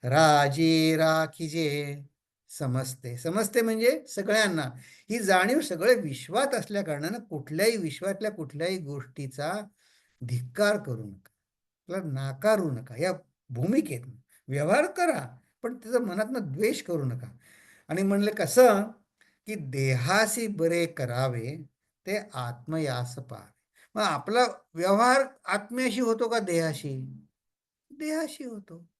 S2: राजी राखीजे समजते. समजते म्हणजे सगळ्यांना. ही जाणीव सगळे विश्वात असल्या कारणानं विश्वातल्या कुठल्याही गोष्टीचा धिक्कार करू नका. त्याला नाकारू नका. या भूमिकेत व्यवहार करा, पण त्याचा मनातनं द्वेष करू नका. आणि म्हणलं कसं, की देहासी बरे करावे, ते आत्मयास पाहावे. मग आपला व्यवहार आत्म्याशी होतो का देहाशी? देहाशी होतो.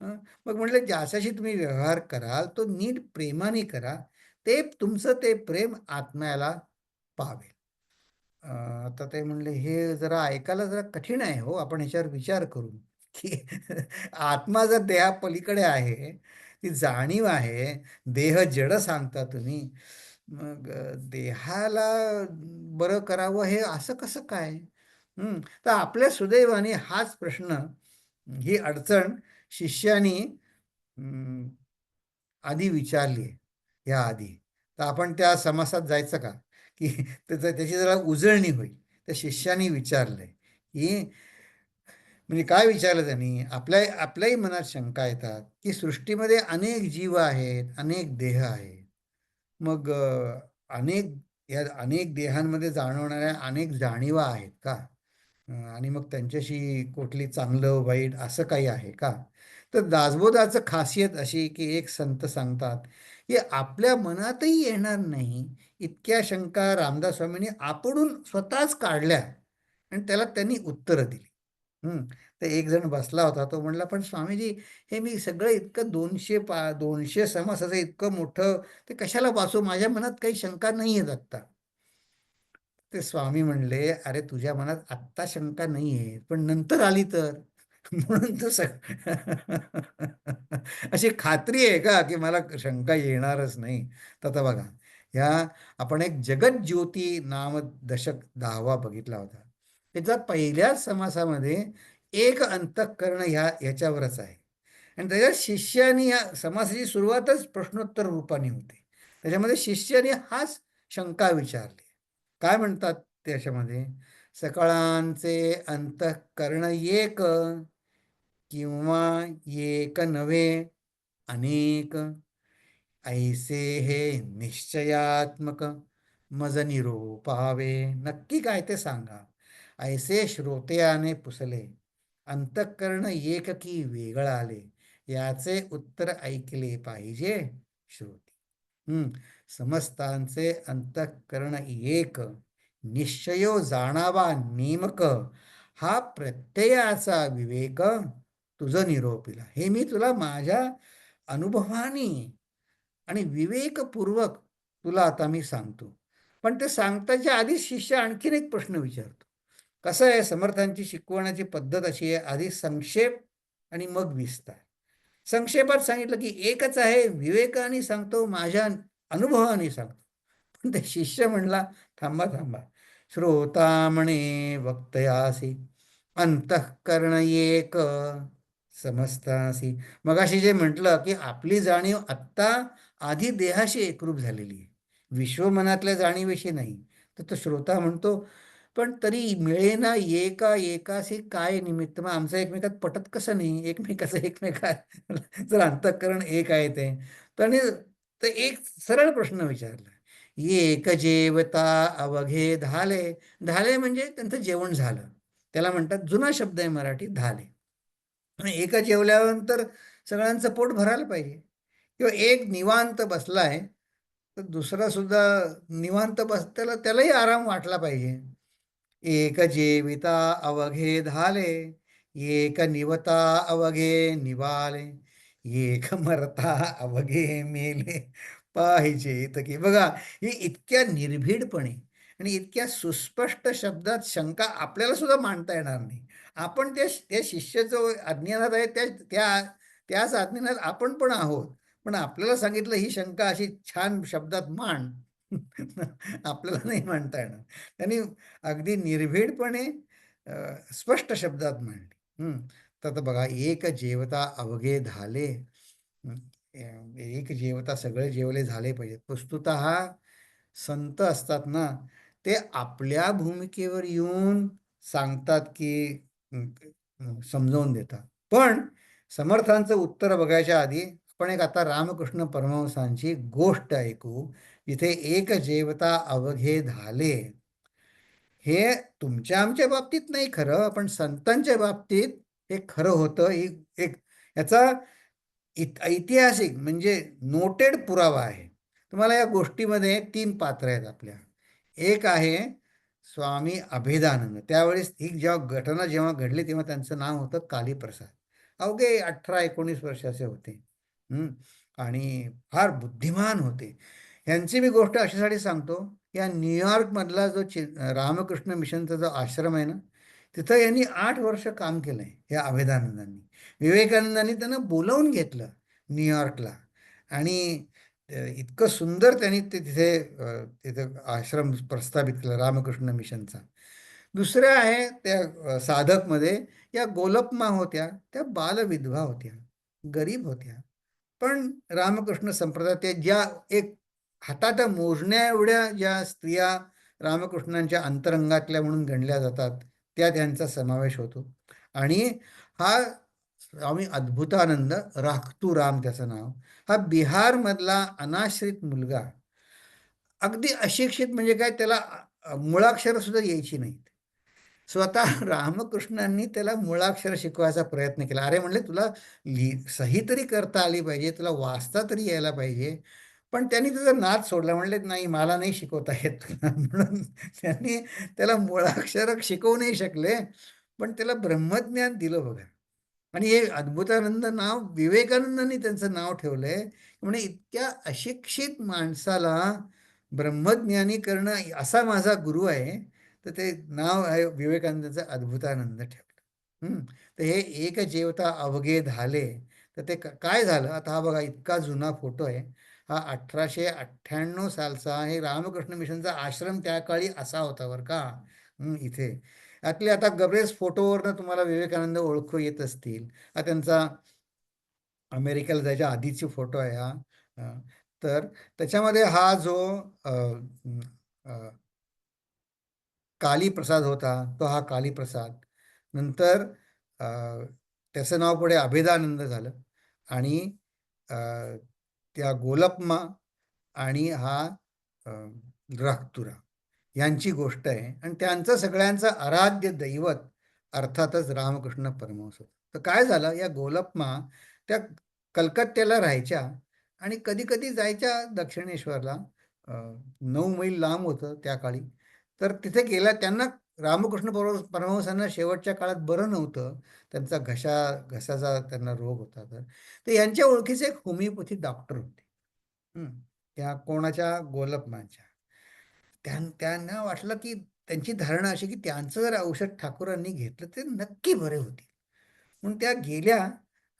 S2: हं. मग म्हटलं ज्याच्याशी तुम्ही व्यवहार कराल, तो नीट प्रेमाने करा. तुमचं ते प्रेम आत्म्याला पावेल. आता ते म्हणले, "हे जरा ऐकायला जरा कठीण आहे हो, आपण ह्याच्यावर विचार करू." की आत्मा जर देहापलीकडे आहे, ती जाणीव आहे, देह जड सांगता तुम्ही. मग देहाला बरं करावं हे असं कसं काय? तर आपल्या सुदैवाने हाच प्रश्न, ही अडचण शिष्यानी आधी विचारली आहे, या आधी. तर आपण त्या समासात जायचं का? की त्याची जरा उजळणी होईल. त्या शिष्यानी विचारलंय, की म्हणजे काय विचारलं त्यांनी? आपल्याही मनात शंका येतात, की सृष्टीमध्ये अनेक जीव आहेत, अनेक देह आहेत. मग अनेक या अनेक देहांमध्ये जाणवणाऱ्या अनेक जाणीवा आहेत का? आणि मग त्यांच्याशी कुठली चांगलं वाईट असं काही आहे का? तर दासबोधाचं खासियत अशी, की एक संत सांगतात, की आपल्या मनातही येणार नाही इतक्या शंका रामदास स्वामींनी आपणहून स्वतःच काढल्या आणि त्याला त्यांनी उत्तरं दिली. तर एक जण बसला होता, तो म्हणला, "पण स्वामीजी, हे मी सगळं इतकं 200 समासाचं इतकं मोठं ते कशाला वाचू? माझ्या मनात काही शंका नाही आहेत आत्ता." ते स्वामी म्हणले, "अरे, तुझ्या मनात आत्ता शंका नाहीये, पण नंतर आली तर?" म्हणून तर अशी खात्री आहे का, की मला शंका येणारच नाही? तर आता बघा, ह्या आपण एक जगज्योती नाम दशक 10वा बघितला होता. त्याच्या पहिल्याच समासामध्ये एक अंतःकरण ह्याच्यावरच आहे. आणि त्याच्यात शिष्यानी या समासाची सुरुवातच प्रश्नोत्तर रूपाने होते. त्याच्यामध्ये शिष्याने हाच शंका विचारली. काय म्हणतात त्याच्यामध्ये? सकळांचे अंतःकरण एक, किंवा एक नव्हे अनेक, ऐसे हे निश्चयात्मक, मज निरोपावे. नक्की काय ते सांगा. ऐसे श्रोत्याने पुसले, अंतःकरण एक की वेगळं आले, याचे उत्तर ऐकले पाहिजे श्रोते. समस्तांचे अंतःकरण एक, निश्चयो जाणावा नेमक, हा प्रत्ययाचा विवेक तुझं निरोपिला. हे मी तुला माझ्या अनुभवाने आणि विवेकपूर्वक तुला आता मी सांगतो. पण ते सांगताच्या आधी शिष्य आणखीन एक प्रश्न विचारतो. कसं आहे, समर्थांची शिकवण्याची पद्धत अशी आहे, आधी संक्षेप आणि मग विस्तार. संक्षेपात सांगितलं की एकच आहे, विवेकाने सांगतो, माझ्या अनुभवाने सांगतो. पण ते शिष्य म्हणला, थांबा थांबा, श्रोता म्हणे वक्तयासी, अंतःकरण एक समजतासी. मगाशी जे म्हटलं की आपली जाणीव आत्ता आधी देहाशी एकरूप झालेली आहे, विश्वमनातल्या जाणीवेशी नाही. तर तो श्रोता म्हणतो, पण तरी मिळेना एका एकाशी काय निमित्त, मग आमचं एकमेकात पटत कसं नाही, एकमेकाचं एकमेकात जर अंतःकरण एक आहे ते. त्याने तर एक सरळ प्रश्न विचारला, एक जेवता अवघे धाले. धाले म्हणजे त्यांचं जेवण झालं, त्याला म्हणतात, जुना शब्द आहे मराठी, धाले. आणि एका जेवल्यानंतर सगळ्यांचं पोट भरायला पाहिजे, किंवा एक निवांत बसलाय तर दुसरा सुद्धा निवांत त्याला त्यालाही आराम वाटला पाहिजे. एक जेविता अवघे धाले, एक निवता अवघे निवाले, एक मरता अवघे मेले पाहिजे. तर की बघा, ही इतक्या निर्भीडपणे आणि इतक्या सुस्पष्ट शब्दात शंका आपल्याला सुद्धा मांडता येणार नाही. आपण त्या शिष्याचं अज्ञानात आहे, त्या त्या त्याच अज्ञानात आपण पण आहोत. पण आपल्याला सांगितलं ही शंका अशी छान शब्दात मांड. आपल्याला नाही मांडता येणार. त्यांनी अगदी निर्भीडपणे स्पष्ट शब्दात मांडली. तर आता बघा, एक जेवता अवघे झाले. एक जेवता सगळे जेवले झाले पाहिजेत. वस्तुतः संत असतात ना, ते आपल्या भूमिकेवर येऊन सांगतात की समजावून देतात. पण समर्थांचं उत्तर बघायच्या आधी आपण एक आता रामकृष्ण परमहंसांची गोष्ट ऐकू, जिथे एक जेवता अवघे झाले. हे तुमच्या आमच्या बाबतीत नाही खरं, पण संतांच्या बाबतीत हे खरं होतं. एक याचा ऐतिहासिक म्हणजे नोटेड पुरावा आहे. तुम्हाला या गोष्टीमध्ये 3 पात्र आहेत आपल्या. एक आहे स्वामी अभेदानंद. त्यावेळेस ही जेव्हा घडली तेव्हा त्यांचं नाव होतं कालीप्रसाद. अवघे 18-19 वर्षाचे होते. आणि फार बुद्धिमान होते. ह्यांची मी गोष्ट अशासाठी सांगतो, या न्यूयॉर्कमधला जो रामकृष्ण मिशनचा जो आश्रम आहे ना, तिथं यांनी 8 वर्ष काम केलं आहे, या अभेदानंदांनी. विवेकानंदांनी त्यांना बोलावून घेतलं न्यूयॉर्कला, आणि इतकं सुंदर त्यांनी ते तिथे आश्रम प्रस्थापित केला रामकृष्ण मिशनचा. दुसऱ्या आहे त्या साधकमध्ये या गोलप्मा होत्या, त्या बालविधवा होत्या, गरीब होत्या. पण रामकृष्ण संप्रदायात ज्या एक हातात मोजण्या एवढ्या ज्या स्त्रिया रामकृष्णांच्या अंतरंगातल्या म्हणून गणल्या जातात, त्या त्यांचा समावेश होतो. आणि हा स्वामी अद्भुतानंद राम त्याचं नाव, हा बिहारमधला अनाश्रित मुलगा, अगदी अशिक्षित, म्हणजे काय, त्याला मुळाक्षर सुद्धा यायची नाहीत. स्वतः रामकृष्णांनी त्याला मुळाक्षर शिकवायचा प्रयत्न केला. अरे म्हणले, तुला सही तरी करता आली पाहिजे, तुला वाचता तरी यायला पाहिजे. पण त्यांनी त्याचा नाद सोडला. म्हणले, नाही, मला नाही शिकवता येत तुला. म्हणून त्यांनी त्याला मुळाक्षर शिकवू नाही शकले, पण त्याला ब्रह्मज्ञान दिलं बघा. आणि हे अद्भुतानंद नाव विवेकानंदांनी त्यांचं नाव ठेवलंय. म्हणजे इतक्या अशिक्षित माणसाला ब्रह्मज्ञानी करणं असा माझा गुरु आहे, तर ते नाव आहे विवेकानंदांचं अद्भुतानंद ठेवलं. तर हे एक जेवता अवघे झाले. तर ते काय झालं आता, हा बघा इतका जुना फोटो आहे. हा 1898 सालचा. हे रामकृष्ण मिशनचा आश्रम त्या काळी असा होता बरं का. इथे यातले आता बरेच फोटोवरनं तुम्हाला विवेकानंद ओळखू येत असतील. हा त्यांचा अमेरिकेला जायच्या आधीची फोटो आहे हा. तर त्याच्यामध्ये हा जो कालीप्रसाद होता, तो हा कालीप्रसाद. नंतर त्याचं नाव पुढे अभेदानंद झालं. आणि त्या गोलप्मा आणि हा राखतुरा यांची गोष्ट आहे. आणि त्यांचं सगळ्यांचं आराध्य दैवत अर्थातच रामकृष्ण परमहंस होतं. तर काय झालं, या गोलप्मा त्या कलकत्त्याला राहायच्या आणि कधी कधी जायच्या दक्षिणेश्वरला. 9 मैल लांब होतं त्या काळी. तर तिथे गेल्या त्यांना रामकृष्ण परमहंसांना शेवटच्या काळात बरं नव्हतं. त्यांचा घशाचा त्यांना रोग होता. तर यांच्या ओळखीचे एक होमिओपॅथी डॉक्टर होते. हं. त्या कोणाच्या गोलकमांच्या. त्यांना वाटलं की त्यांची धारणा अशी की त्यांचं जर औषध ठाकूरांनी घेतलं ते नक्की बरे होतील. म्हणून त्या गेल्या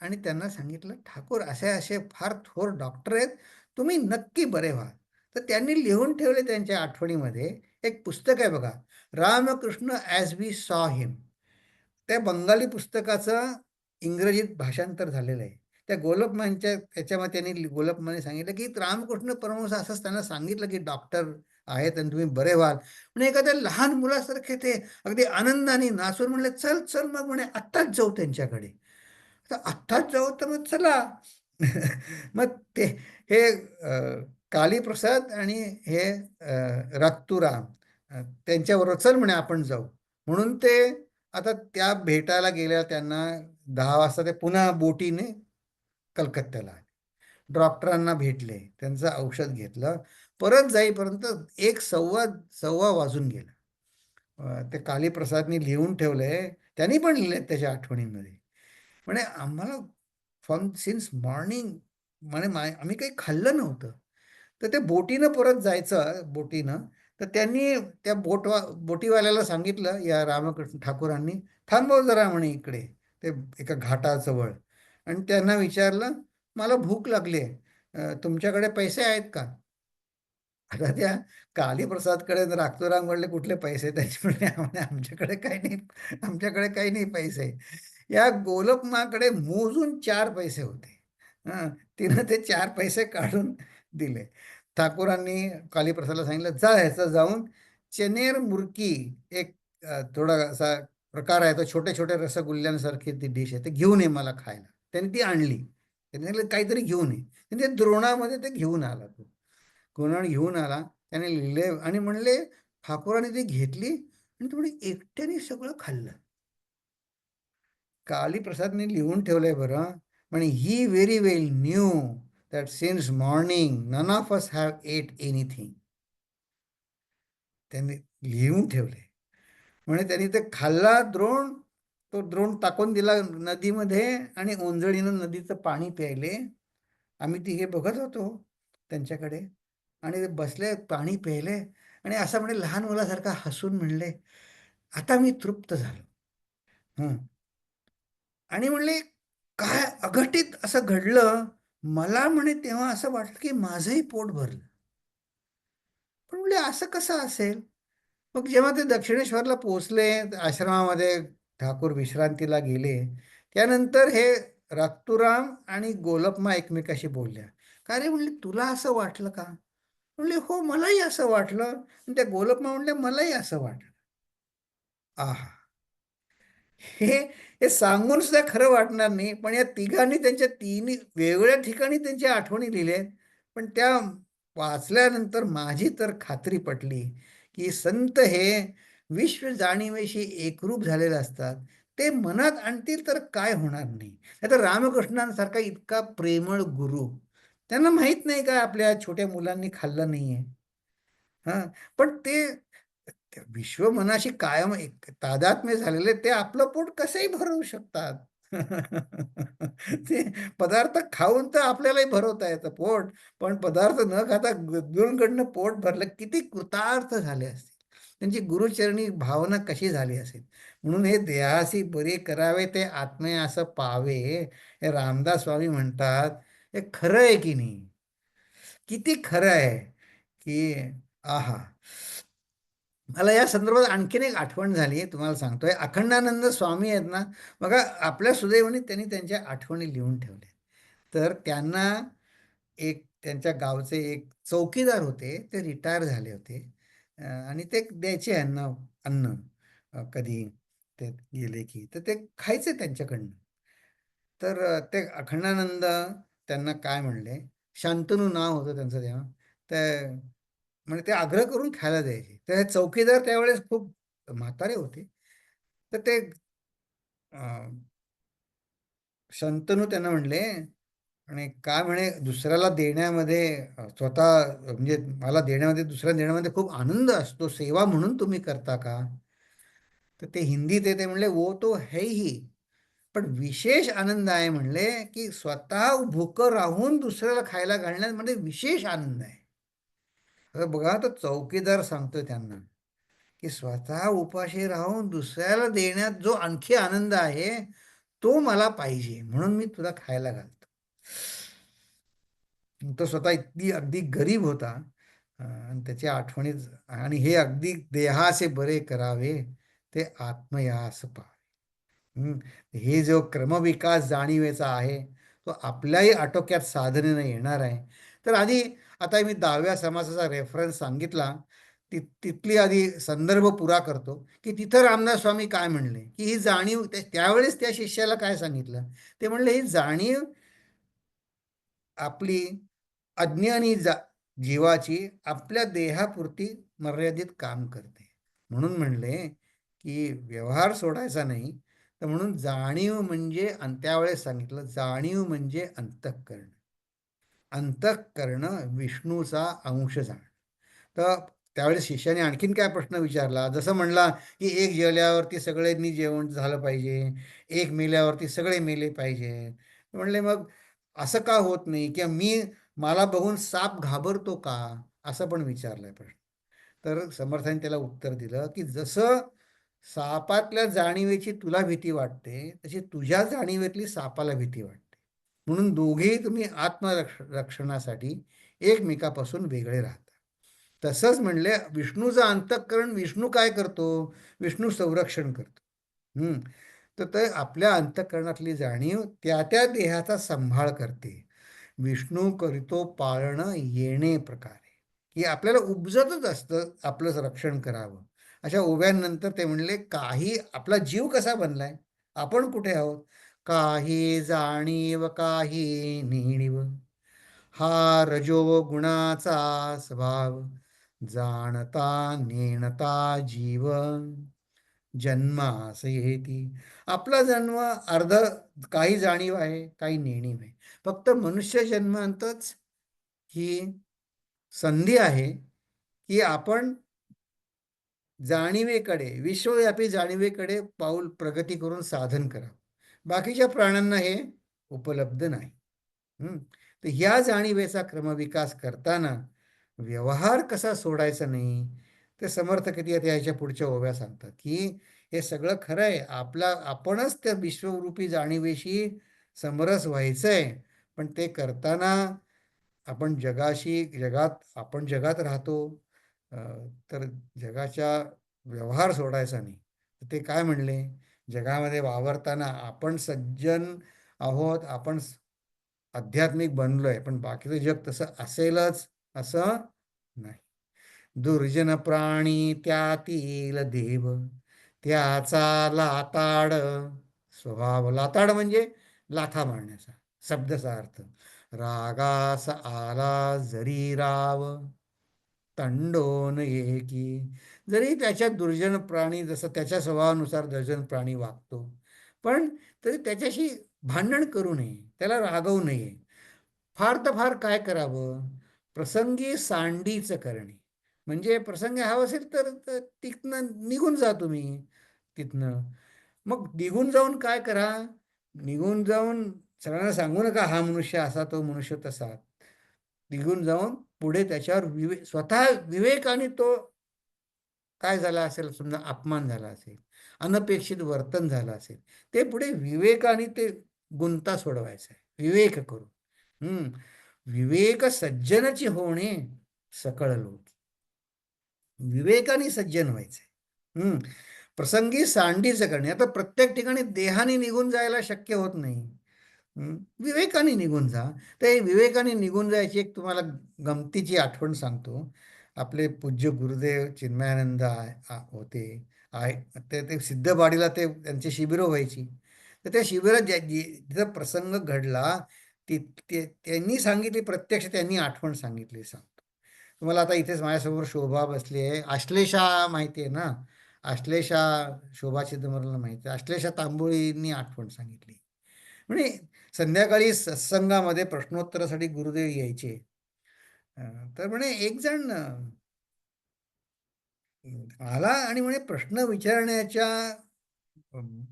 S2: आणि त्यांना सांगितलं, ठाकूर असे असे फार थोर डॉक्टर आहेत, तुम्ही नक्की बरे व्हाल. तर त्यांनी लिहून ठेवले त्यांच्या आठवणीमध्ये एक पुस्तक आहे बघा, रामकृष्ण ॲज वी सॉ हिम. त्या बंगाली पुस्तकाचं इंग्रजीत भाषांतर झालेलं आहे. त्या गोलकमांच्या त्याच्यामध्ये त्यांनी गोलकमाने सांगितलं की रामकृष्ण परमहंस असंच त्यांना सांगितलं की डॉक्टर आहेत आणि तुम्ही बरे व्हाल. म्हणजे एखाद्या लहान मुलासारखे ते अगदी आनंदाने नाचून म्हणले, चल चल मग म्हणे आत्ताच जाऊ त्यांच्याकडे. तर आत्ताच जाऊ तर मग चला. मग ते हे कालीप्रसाद आणि हे रक्तुराम त्यांच्याबरोबर चल म्हणे आपण जाऊ. म्हणून ते आता त्या भेटायला गेल्या. त्यांना 10 वाजता ते पुन्हा बोटीने कलकत्त्याला आले. डॉक्टरांना भेटले, त्यांचं औषध घेतलं. परत जाईपर्यंत एक सव्वा सव्वा वाजून गेला. ते कालीप्रसादनी लिहून ठेवलंय, त्यांनी पण लिहिलंय त्याच्या आठवणींमध्ये. म्हणे आम्हाला फ्रॉम सिन्स मॉर्निंग म्हणे आम्ही काही खाल्लं नव्हतं. तर ते बोटीनं परत जायचं बोटीनं. तर त्यांनी त्या बोटीवाल्याला सांगितलं या रामकृष्ण ठाकूरांनी, थांबव जरा म्हणे इकडे ते एका घाटाजवळ. आणि त्यांना विचारलं, मला भूक लागली आहे, तुमच्याकडे पैसे आहेत का? आता त्या कालीप्रसादकडे राखतोराम म्हणले, कुठले पैसे? त्याचे म्हणले, आमच्याकडे काही नाही, आमच्याकडे काही नाही पैसे. या गोलकमाकडे मोजून 4 पैसे होते. हं, तिनं ते 4 पैसे काढून दिले. ठाकूरांनी कालीप्रसादला सांगितलं, जा ह्याचं जाऊन चनेर मुरकी एक थोडा असा प्रकार आहे, तो छोटे छोटे रसगुल्ल्यांसारखी ती डिश आहे, ते घेऊन ये मला खायला. त्यांनी ती आणली. त्यांनी सांगितलं काहीतरी घेऊन ये. आणि ते द्रोणामध्ये ते घेऊन आला तो. कोणाला घेऊन आला, त्याने लिहिले आणि म्हणले, ठाकूरांनी ती घेतली आणि तुम्ही एकट्याने सगळं खाल्लं. कालीप्रसादने लिहून ठेवलंय बरं. म्हणे he very well knew that since morning none of us have ate anything. त्यांनी लिहून ठेवले. म्हणे त्यांनी ते खाल्ला द्रोण, तो द्रोण टाकून दिला नदीमध्ये आणि ओंजळीनं नदीचं पाणी प्यायले. आम्ही तिघे बघत होतो त्यांच्याकडे आणि ते बसले पाणी प्यायले आणि असं म्हणे लहान मुलासारखा हसून म्हणले, आता मी तृप्त झालो. हं. आणि म्हणले, काय अघटित असं घडलं. मला म्हणे तेव्हा असं वाटलं की माझंही पोट भरलं. पण म्हणले असं कसं असेल? मग जेव्हा ते दक्षिणेश्वरला पोहोचले, आश्रमामध्ये ठाकूर विश्रांतीला गेले, त्यानंतर हे रक्तुराम आणि गोलकमा एकमेकाशी बोलल्या. का रे म्हणले, तुला असं वाटलं का? म्हणले, हो मलाही असं वाटलं. आणि त्या गोलकमा म्हणल्या, मलाही असं वाटलं. आहा! हे हे सांगून सुद्धा खरं वाटणार नाही. पण या तिघांनी त्यांच्या तिन्ही वेगवेगळ्या ठिकाणी त्यांच्या आठवणी लिहिल्या. पण त्या वाचल्यानंतर माझी तर खात्री पटली, की संत हे विश्व जाणीवेशी एकरूप झालेले असतात. ते मनात आणतील तर काय होणार नाही. नाहीतर रामकृष्णांसारखा इतका प्रेमळ गुरु, त्यांना माहीत नाही का आपल्या छोट्या मुलांनी खाल्लं नाहीये? हां, पण ते विश्व मनाशी कायम एक तादात्म्य झालेले ते आपलं पोट कसंही भरवू शकतात. ते पदार्थ खाऊन तर आपल्यालाही भरवता येतं पोट, पण पदार्थ न खाता गुरूंकडनं पोट भरलं किती कृतार्थ झाले असतील. त्यांची गुरुचरणी भावना कशी झाली असेल. म्हणून हे देहासी बरे करावे ते आत्मयास पावे, हे रामदास स्वामी म्हणतात. हे खरं आहे की नाही? किती खरं आहे, की आहा! मला या संदर्भात आणखीन एक आठवण झाली तुम्हाला सांगतोय. अखंडानंद स्वामी आहेत ना, बघा आपल्या सुदैवाने त्यांनी त्यांच्या आठवणी लिहून ठेवल्या. तर त्यांना एक त्यांच्या गावचे एक चौकीदार होते, ते रिटायर झाले होते. आणि ते द्यायचे अन्न अन्न कधी ते गेले की, तर ते खायचे त्यांच्याकडनं. तर ते अखंडानंद त्यांना काय म्हणले, शांतनू नाव होतं त्यांचं तेव्हा. तर म्हणजे ते आग्रह करून खायला द्यायचे. तर हे चौकीदार त्यावेळेस खूप म्हातारे होते. तर ते अ, शंतनू त्यांना म्हणले आणि काय म्हणे दुसऱ्याला देण्यामध्ये स्वतः म्हणजे मला देण्यामध्ये दुसऱ्याला देण्यामध्ये खूप आनंद असतो. सेवा म्हणून तुम्ही करता का? तर ते हिंदीत ते म्हणले वो तो है ही, पण विशेष आनंद आहे म्हणले की स्वतः भुकं राहून दुसऱ्याला खायला घालण्यामध्ये विशेष आनंद आहे. आता बघा, तो चौकीदार सांगतोय त्यांना की स्वतः उपाशी राहून दुसऱ्याला देण्यात जो आणखी आनंद आहे तो मला पाहिजे, म्हणून मी तुला खायला घालतो. तो स्वतः इतकी अगदी गरीब होता, आणि त्याच्या आठवणीत, आणि हे अगदी देहाचे बरे करावे ते आत्मयास पाहावे. हं. हे जो क्रमविकास जाणीवेचा आहे तो आपल्याही आटोक्यात साधनेनं येणार आहे. तर आधी, आता मी 10व्या समासाचा रेफरन्स सांगितला, तिथली आधी संदर्भ पुरा करतो की तिथं रामदास स्वामी काय म्हणले की ही जाणीव, त्यावेळेस त्या शिष्याला काय सांगितलं. ते म्हणले ही जाणीव आपली अज्ञानी जीवाची आपल्या देहापुरती मर्यादित काम करते. म्हणून म्हणले की व्यवहार सोडायचा नाही, तर म्हणून जाणीव म्हणजे, आणि त्यावेळेस सांगितलं जाणीव म्हणजे अंतःकरण. अंतःकरण विष्णूचा अंश जाण. तर त्यावेळेस शिष्याने आणखीन काय प्रश्न विचारला, जसं म्हणला की एक जेवल्यावरती सगळ्यांनी जेवण झालं पाहिजे, एक मेल्यावरती सगळे मेले पाहिजे. म्हणले मग असं का होत नाही, किंवा मला बघून साप घाबरतो का, असं पण विचारलंय प्रश्न. तर समर्थाने त्याला उत्तर दिलं की जसं सापातल्या जाणीवेची तुला भीती वाटते, तशी तुझ्या जाणीवेतली सापाला भीती वाटते. म्हणून दोघेही तुम्ही आत्मरक्षणासाठी एकमेकापासून वेगळे राहता. तसंच म्हणले विष्णूचं अंतःकरण, विष्णू काय करतो, विष्णू संरक्षण करतो. तर ते आपल्या अंतःकरणातली जाणीव त्या त्या देहाचा सांभाळ करते. विष्णू करीतो पाळणं येणे प्रकारे, की आपल्याला उपजतच असतं आपलं रक्षण करावं. अशा ओव्यांनंतर ते म्हणले काही आपला जीव कसा बनलाय, आपण कुठे आहोत, काही जाणीव काही नेणीव, हा रजो गुणाचा स्वभाव, जाणता नेणता जीव, जन्मास येती. आपला जन्म अर्ध, काही जाणीव आहे काही नेणीव आहे. फक्त मनुष्य जन्मांतच ही संधी आहे की आपण जाणीवेकडे, विश्वव्यापी जाणीवेकडे पाऊल प्रगती करून साधन करावं. बाकीच्या प्राण्यांना हे उपलब्ध नाही. तर ह्या जाणीवेचा क्रमविकास करताना व्यवहार कसा सोडायचा नाही, ते समर्थ किती आता ह्याच्या पुढच्या ओव्या सांगतात की हे सगळं खरं आहे, आपणच त्या विश्वरूपी जाणीवेशी समरस व्हायचंय, पण ते करताना आपण जगात राहतो, अ, तर जगाच्या व्यवहार सोडायचा नाही. ते काय म्हणले, जगामध्ये वावरताना आपण सज्जन आहोत, आपण आध्यात्मिक बनलोय, पण बाकीचं जग तसं असेलच असं नाही. दुर्जन प्राणी त्यातील देव, त्याचा लाताड स्वभाव. लाताड म्हणजे लाथा मारण्याचा शब्दाचा अर्थ. रागास आला जरी राव, तंडोन एकी. जरी त्याच्या दुर्जन प्राणी, जसं त्याच्या स्वभावानुसार दुर्जन प्राणी वागतो, पण तरी त्याच्याशी भांडण करू नये, त्याला रागवू नये. फार तर फार काय करावं, प्रसंगी सांडीच करणे. म्हणजे प्रसंगी हवं असेल तर तिथनं निघून जा तुम्ही, तिथनं. मग निघून जाऊन काय करा, निघून जाऊन सगळ्यांना सांगू नका हा मनुष्य असा, तो मनुष्य तसा. निघून जाऊन पुढे त्याच्यावर स्वतः विवेकाने तो काय झाला असेल, समजा अपमान झाला असेल, अनपेक्षित वर्तन झालं असेल, ते पुढे विवेकाने ते गुंता सोडवायचा आहे, विवेक करून. विवेक सज्जनची होणे सकळ लोक. विवेकाने सज्जन व्हायचंय. प्रसंगी सांडीचं करणे. आता प्रत्येक ठिकाणी देहाने निघून जायला शक्य होत नाही. विवेकाने निघून जा. ते विवेकाने निघून जायची एक तुम्हाला गमतीची आठवण सांगतो. आपले पूज्य गुरुदेव चिन्मयानंद होते, आहे ते सिद्धवाडीला ते त्यांची शिबिरं व्हायची. तर त्या शिबिरात जिथं प्रसंग घडला, त्यांनी सांगितली, प्रत्यक्ष त्यांनी आठवण सांगितली, सांगतो तुम्हाला. आता इथेच माझ्यासमोर शोभा बसली आहे. आश्लेषा माहिती आहे ना, आश्लेषा, शोभा चिदंबरमला माहिती आहे. आश्लेषा तांबोळींनी आठवण सांगितली. म्हणजे संध्याकाळी सत्संगामध्ये प्रश्नोत्तरासाठी गुरुदेव यायचे. तर म्हणे एक जण आला आणि म्हणे प्रश्न विचारण्याच्या अम,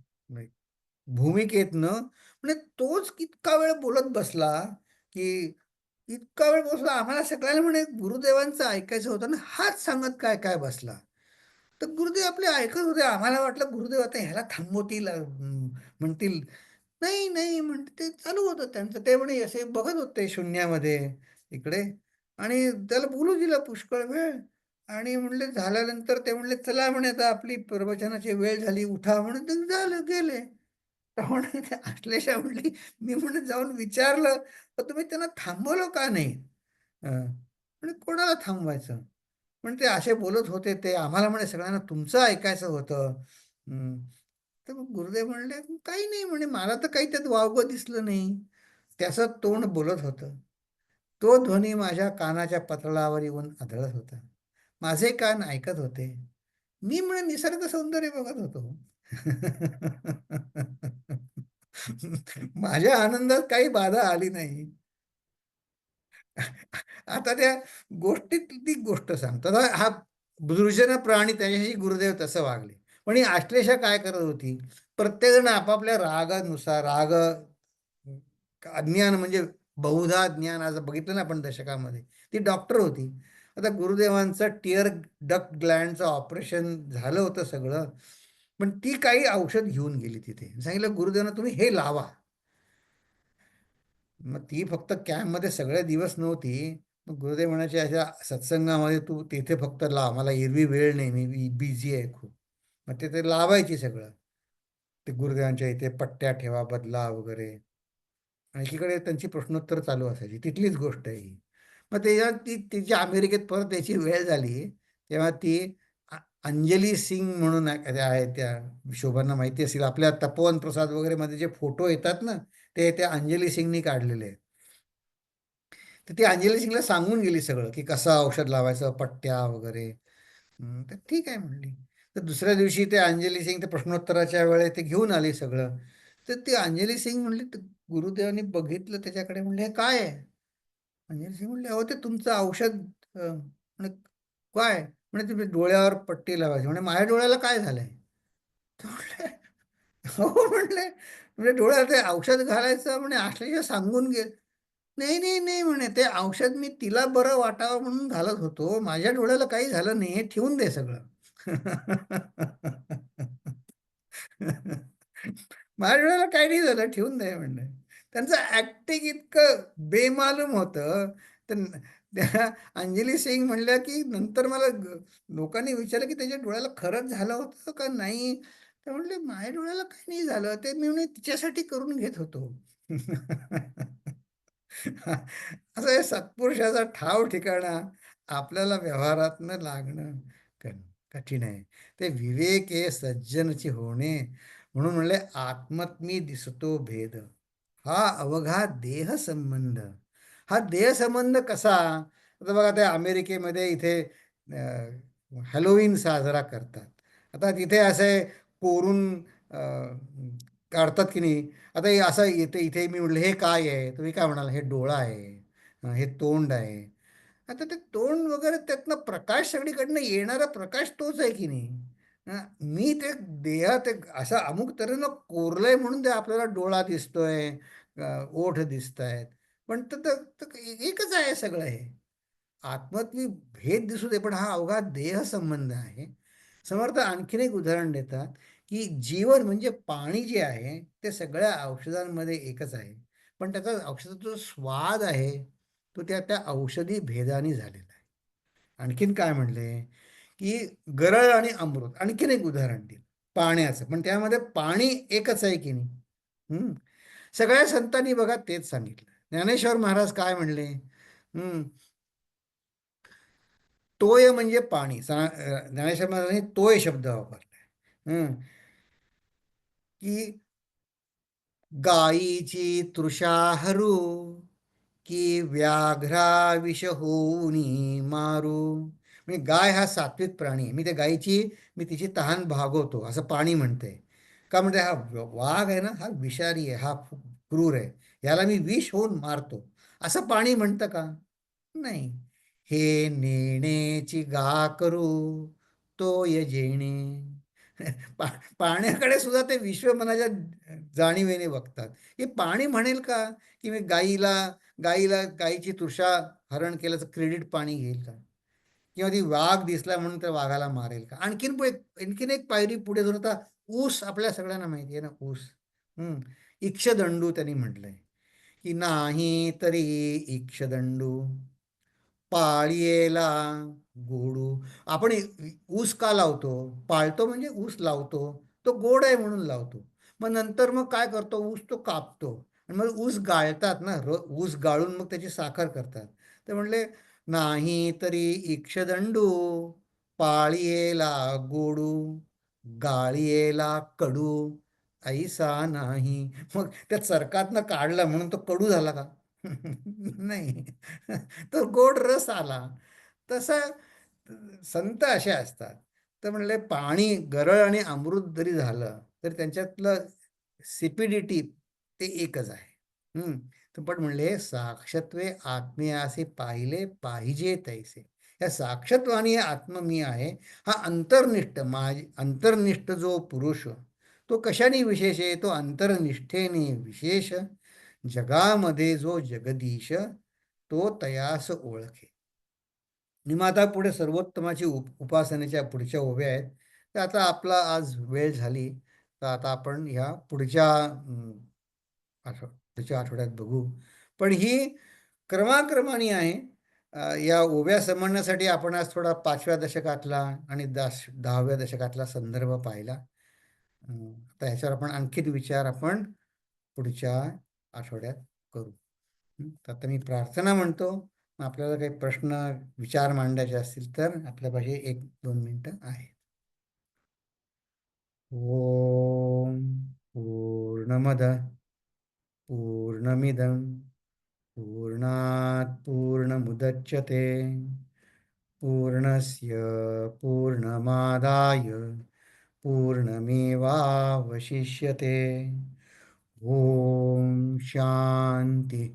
S2: भूमिकेतनं म्हणजे तोच इतका वेळ बोलत बसला की इतका वेळ बसला आम्हाला सगळ्यांना म्हणे गुरुदेवांचं ऐकायचं होतं ना हाच सांगत काय काय बसला. तर गुरुदेव आपले ऐकत होते आम्हाला वाटलं गुरुदेव आता ह्याला थांबवतील म्हणतील. नाही नाही म्हणते ते चालू होतं त्यांचं ते म्हणे असे बघत होते शून्यामध्ये इकडे आणि त्याला बोलू दिलं पुष्कळ वेळ आणि म्हणले झाल्यानंतर ते म्हणले चला म्हणे आता आपली प्रवचनाची वेळ झाली उठा म्हणून ते झालं गेले. तर म्हणे ते अश्लेषा म्हणली मी म्हणे जाऊन विचारलं तर तुम्ही त्यांना थांबवलं का नाही. म्हणजे कोणाला थांबवायचं पण ते असे बोलत होते ते आम्हाला म्हणे सगळ्यांना तुमचं ऐकायचं होतं. हं. तर मग गुरुदेव म्हणले काही नाही म्हणे मला तर काही त्यात वावगं दिसलं नाही. त्याचं तोंड बोलत होतं. तो ध्वनी माझ्या कानाच्या पटलावर येऊन आदळत होता. माझे कान ऐकत होते. मी म्हणे निसर्ग सौंदर्य बघत होतो. माझ्या आनंदात काही बाधा आली नाही. आता त्या गोष्टीत ती गोष्ट सांगतो आता हा बुजुर्गजन प्राणी त्याच्याशी गुरुदेव तसं वागले पण ही आश्लेषा काय करत होती प्रत्येकजण आपापल्या रागानुसार अज्ञान म्हणजे बहुधा ज्ञान आज बघितलं ना आपण दशकामध्ये ती डॉक्टर होती. आता गुरुदेवांचं टिअर डक्ट ग्लँडचं ऑपरेशन झालं होतं सगळं पण ती काही औषध घेऊन गेली तिथे सांगितलं गुरुदेवांना तुम्ही हे लावा. मग ती फक्त कॅम्पमध्ये सगळे दिवस नव्हती. मग गुरुदेव म्हणायचे अशा सत्संगामध्ये तू तिथे फक्त लाव मला एरवी वेळ नाही मी बिझी आहे खूप. मग ते लावायची सगळं ते गुरुदेवांच्या इथे पट्ट्या ठेवा बदला वगैरे आणि एकीकडे त्यांची प्रश्नोत्तर चालू असायची तिथलीच गोष्ट आहे ही. मग तेव्हा ती तिची अमेरिकेत परत त्याची वेळ झाली तेव्हा ती अंजली सिंग म्हणून आहे त्या शोभांना माहिती असेल आपल्या तपोवन प्रसाद वगैरे मध्ये जे फोटो येतात ना ते त्या अंजली सिंगनी काढलेले आहेत. तर ती अंजली सिंगला सांगून गेली सगळं की कसं औषध लावायचं पट्ट्या वगैरे. तर ठीक आहे म्हणली. तर दुसऱ्या दिवशी ते अंजली सिंग ते प्रश्नोत्तराच्या वेळेत ते घेऊन आली सगळं. तर ती अंजली सिंग म्हणली गुरुदेवांनी बघितलं त्याच्याकडे म्हणले हे काय आहे. अंजली सिंग म्हणले अहो ते तुमचं औषध म्हणे काय म्हणे तुम्ही डोळ्यावर पट्टी लावायची म्हणे माझ्या डोळ्याला काय झालंय. तर म्हणले हो म्हणले म्हणजे डोळ्यात ते औषध घालायचं म्हणे असल्याशिवाय सांगून गे नाही नाही नाही म्हणे ते औषध मी तिला बरं वाटावं म्हणून घालत होतो माझ्या डोळ्याला काही झालं नाही हे ठेवून दे सगळं. माझ्या डोळ्याला काही नाही झालं ठेवून दे म्हणलं. त्यांचं ऍक्टिंग इतकं बेमालूम होतं. तर त्या अंजली सिंग म्हणल्या की नंतर मला लोकांनी विचारलं की त्याच्या डोळ्याला खरंच झालं होतं का नाही. ते म्हणले माझ्या डोळ्याला काही नाही झालं ते मी म्हणे तिच्यासाठी करून घेत होतो. असं हे सत्पुरुषाचा ठाव ठिकाणा आपल्याला व्यवहारातनं लागणं कठीण आहे. ते विवेक हे सज्जनची होणे म्हणून म्हणले आत्मत्मी दिसतो भेद हा अवघा देह संबंध. हा देह संबंध कसा आता बघा त्या अमेरिकेमध्ये इथे हॅलोवीन साजरा करतात. आता तिथे असे कोरून काढतात की नाही. आता हे असं येते इथे मी म्हटलं हे काय आहे तुम्ही काय म्हणाल हे डोळा आहे हे तोंड आहे. आता ते तोंड वगैरे त्यातनं प्रकाश सगळीकडनं येणारा प्रकाश तोच आहे की नाही. मी ते देहात असं अमुक तऱ्हेनं कोरलंय म्हणून ते आपल्याला डोळा दिसतोय ओठ दिसत आहेत पण एकच आहे सगळं हे आत्मत्वी भेद दिसू दे पण हा अवघा देह संबंध आहे. समर्थ आणखीन एक उदाहरण देतात की जीवन म्हणजे पाणी जे आहे ते सगळ्या औषधांमध्ये एकच आहे पण त्याचा औषधाचा जो स्वाद आहे तो त्या औषधी भेदाने झालेला आहे. आणखीन काय म्हणले की गरळ आणि अमृत आणखीन एक उदाहरण दिलं पाण्याचं पण त्यामध्ये पाणी एकच आहे की नाही. हम्म. सगळ्या संतांनी बघा तेच सांगितलं. ज्ञानेश्वर महाराज काय म्हणले तोय म्हणजे पाणी ज्ञानेश्वर महाराजांनी तोय शब्द वापरलाय. की गायीची तृषा हरू की व्याघ्रा विष होऊनी मारू. म्हणजे गाय हा सात्विक प्राणी आहे मी त्या गायीची मी तिची तहान भागवतो असं पाणी म्हणते. का म्हणते हा वाघ आहे ना हा विषारी आहे हा क्रूर आहे याला मी विष होऊन मारतो असं पाणी म्हणतं का. नाही. हे नेण्याची गा करू तोय जेणे. पा पाण्याकडे सुद्धा ते विश्वमनाच्या जाणीवेने बघतात. हे पाणी म्हणेल का, की मी गाईची तृषा हरण केल्याचं क्रेडिट पाणी घेईल का? किंवा ती वाघ दिसला म्हणून त्या वाघाला मारेल का? आणखीन एक पायरी पुढे जाऊन आता ऊस आपल्या सगळ्यांना माहिती आहे ना, ऊस. हम्म. इक्षदंडू त्यांनी म्हटलंय, की नाही तरी इक्षदंडू पाळीला गोडू. आपण ऊस का लावतो? पाळतो म्हणजे ऊस लावतो, तो गोड आहे म्हणून लावतो. मग नंतर काय करतो? ऊस तो कापतो आणि मग ऊस गाळतात ना, ऊस गाळून मग त्याची साखर करतात. ते म्हणले, नाही तरी इक्षदंडू पाळीला गोडू गाळीला कडू ऐसा नाही. मग त्या चरकातनं काढला म्हणून तो कडू झाला का? नाही. तर गोड रस आला. तसं संत असे असतात. तर म्हणले पाणी गरळ आणि अमृत जरी झालं तर त्यांच्यातलं सिपिडिटी ते एकच आहे. तर पण म्हणले साक्षत्वे आत्म्यासे पाहिले पाहिजे तैसे. या साक्षत्वानी आत्म मी आहे, हा अंतर्निष्ठ जो पुरुष, तो कशाने विशेष आहे? तो अंतर्निष्ठेने विशेष. जगामध्ये जो जगदीश, तो तयास ओळखे. आणि मग आता पुढे सर्वोत्तमाची उपासनेच्या पुढच्या ओव्या आहेत. तर आता आपला आज वेळ झाली, तर आता आपण ह्या पुढच्या आठवड्यात बघू. पण ही क्रमाक्रमाने आहे. या ओव्या समजण्यासाठी आपण आज थोडा 5व्या दशकातला आणि 10व्या दशकातला संदर्भ पाहिला. आता ह्याच्यावर आणखीन विचार आपण पुढच्या आठवड्यात करू. तर आता मी प्रार्थना म्हणतो. मग आपल्याला काही प्रश्न, विचार मांडायचे असतील तर आपल्यापाशी 1-2 मिनिटं आहेत. ओम पूर्णमद पूर्णमिदं पूर्णात् पूर्णमुदच्यते पूर्णस्य पूर्णमादाय पूर्णमेवावशिष्यते. ओम शांती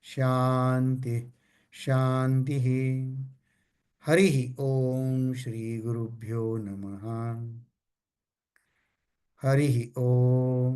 S2: शांती शांती. हरि ओम श्री गुरुभ्यो नमः. हरि ओम.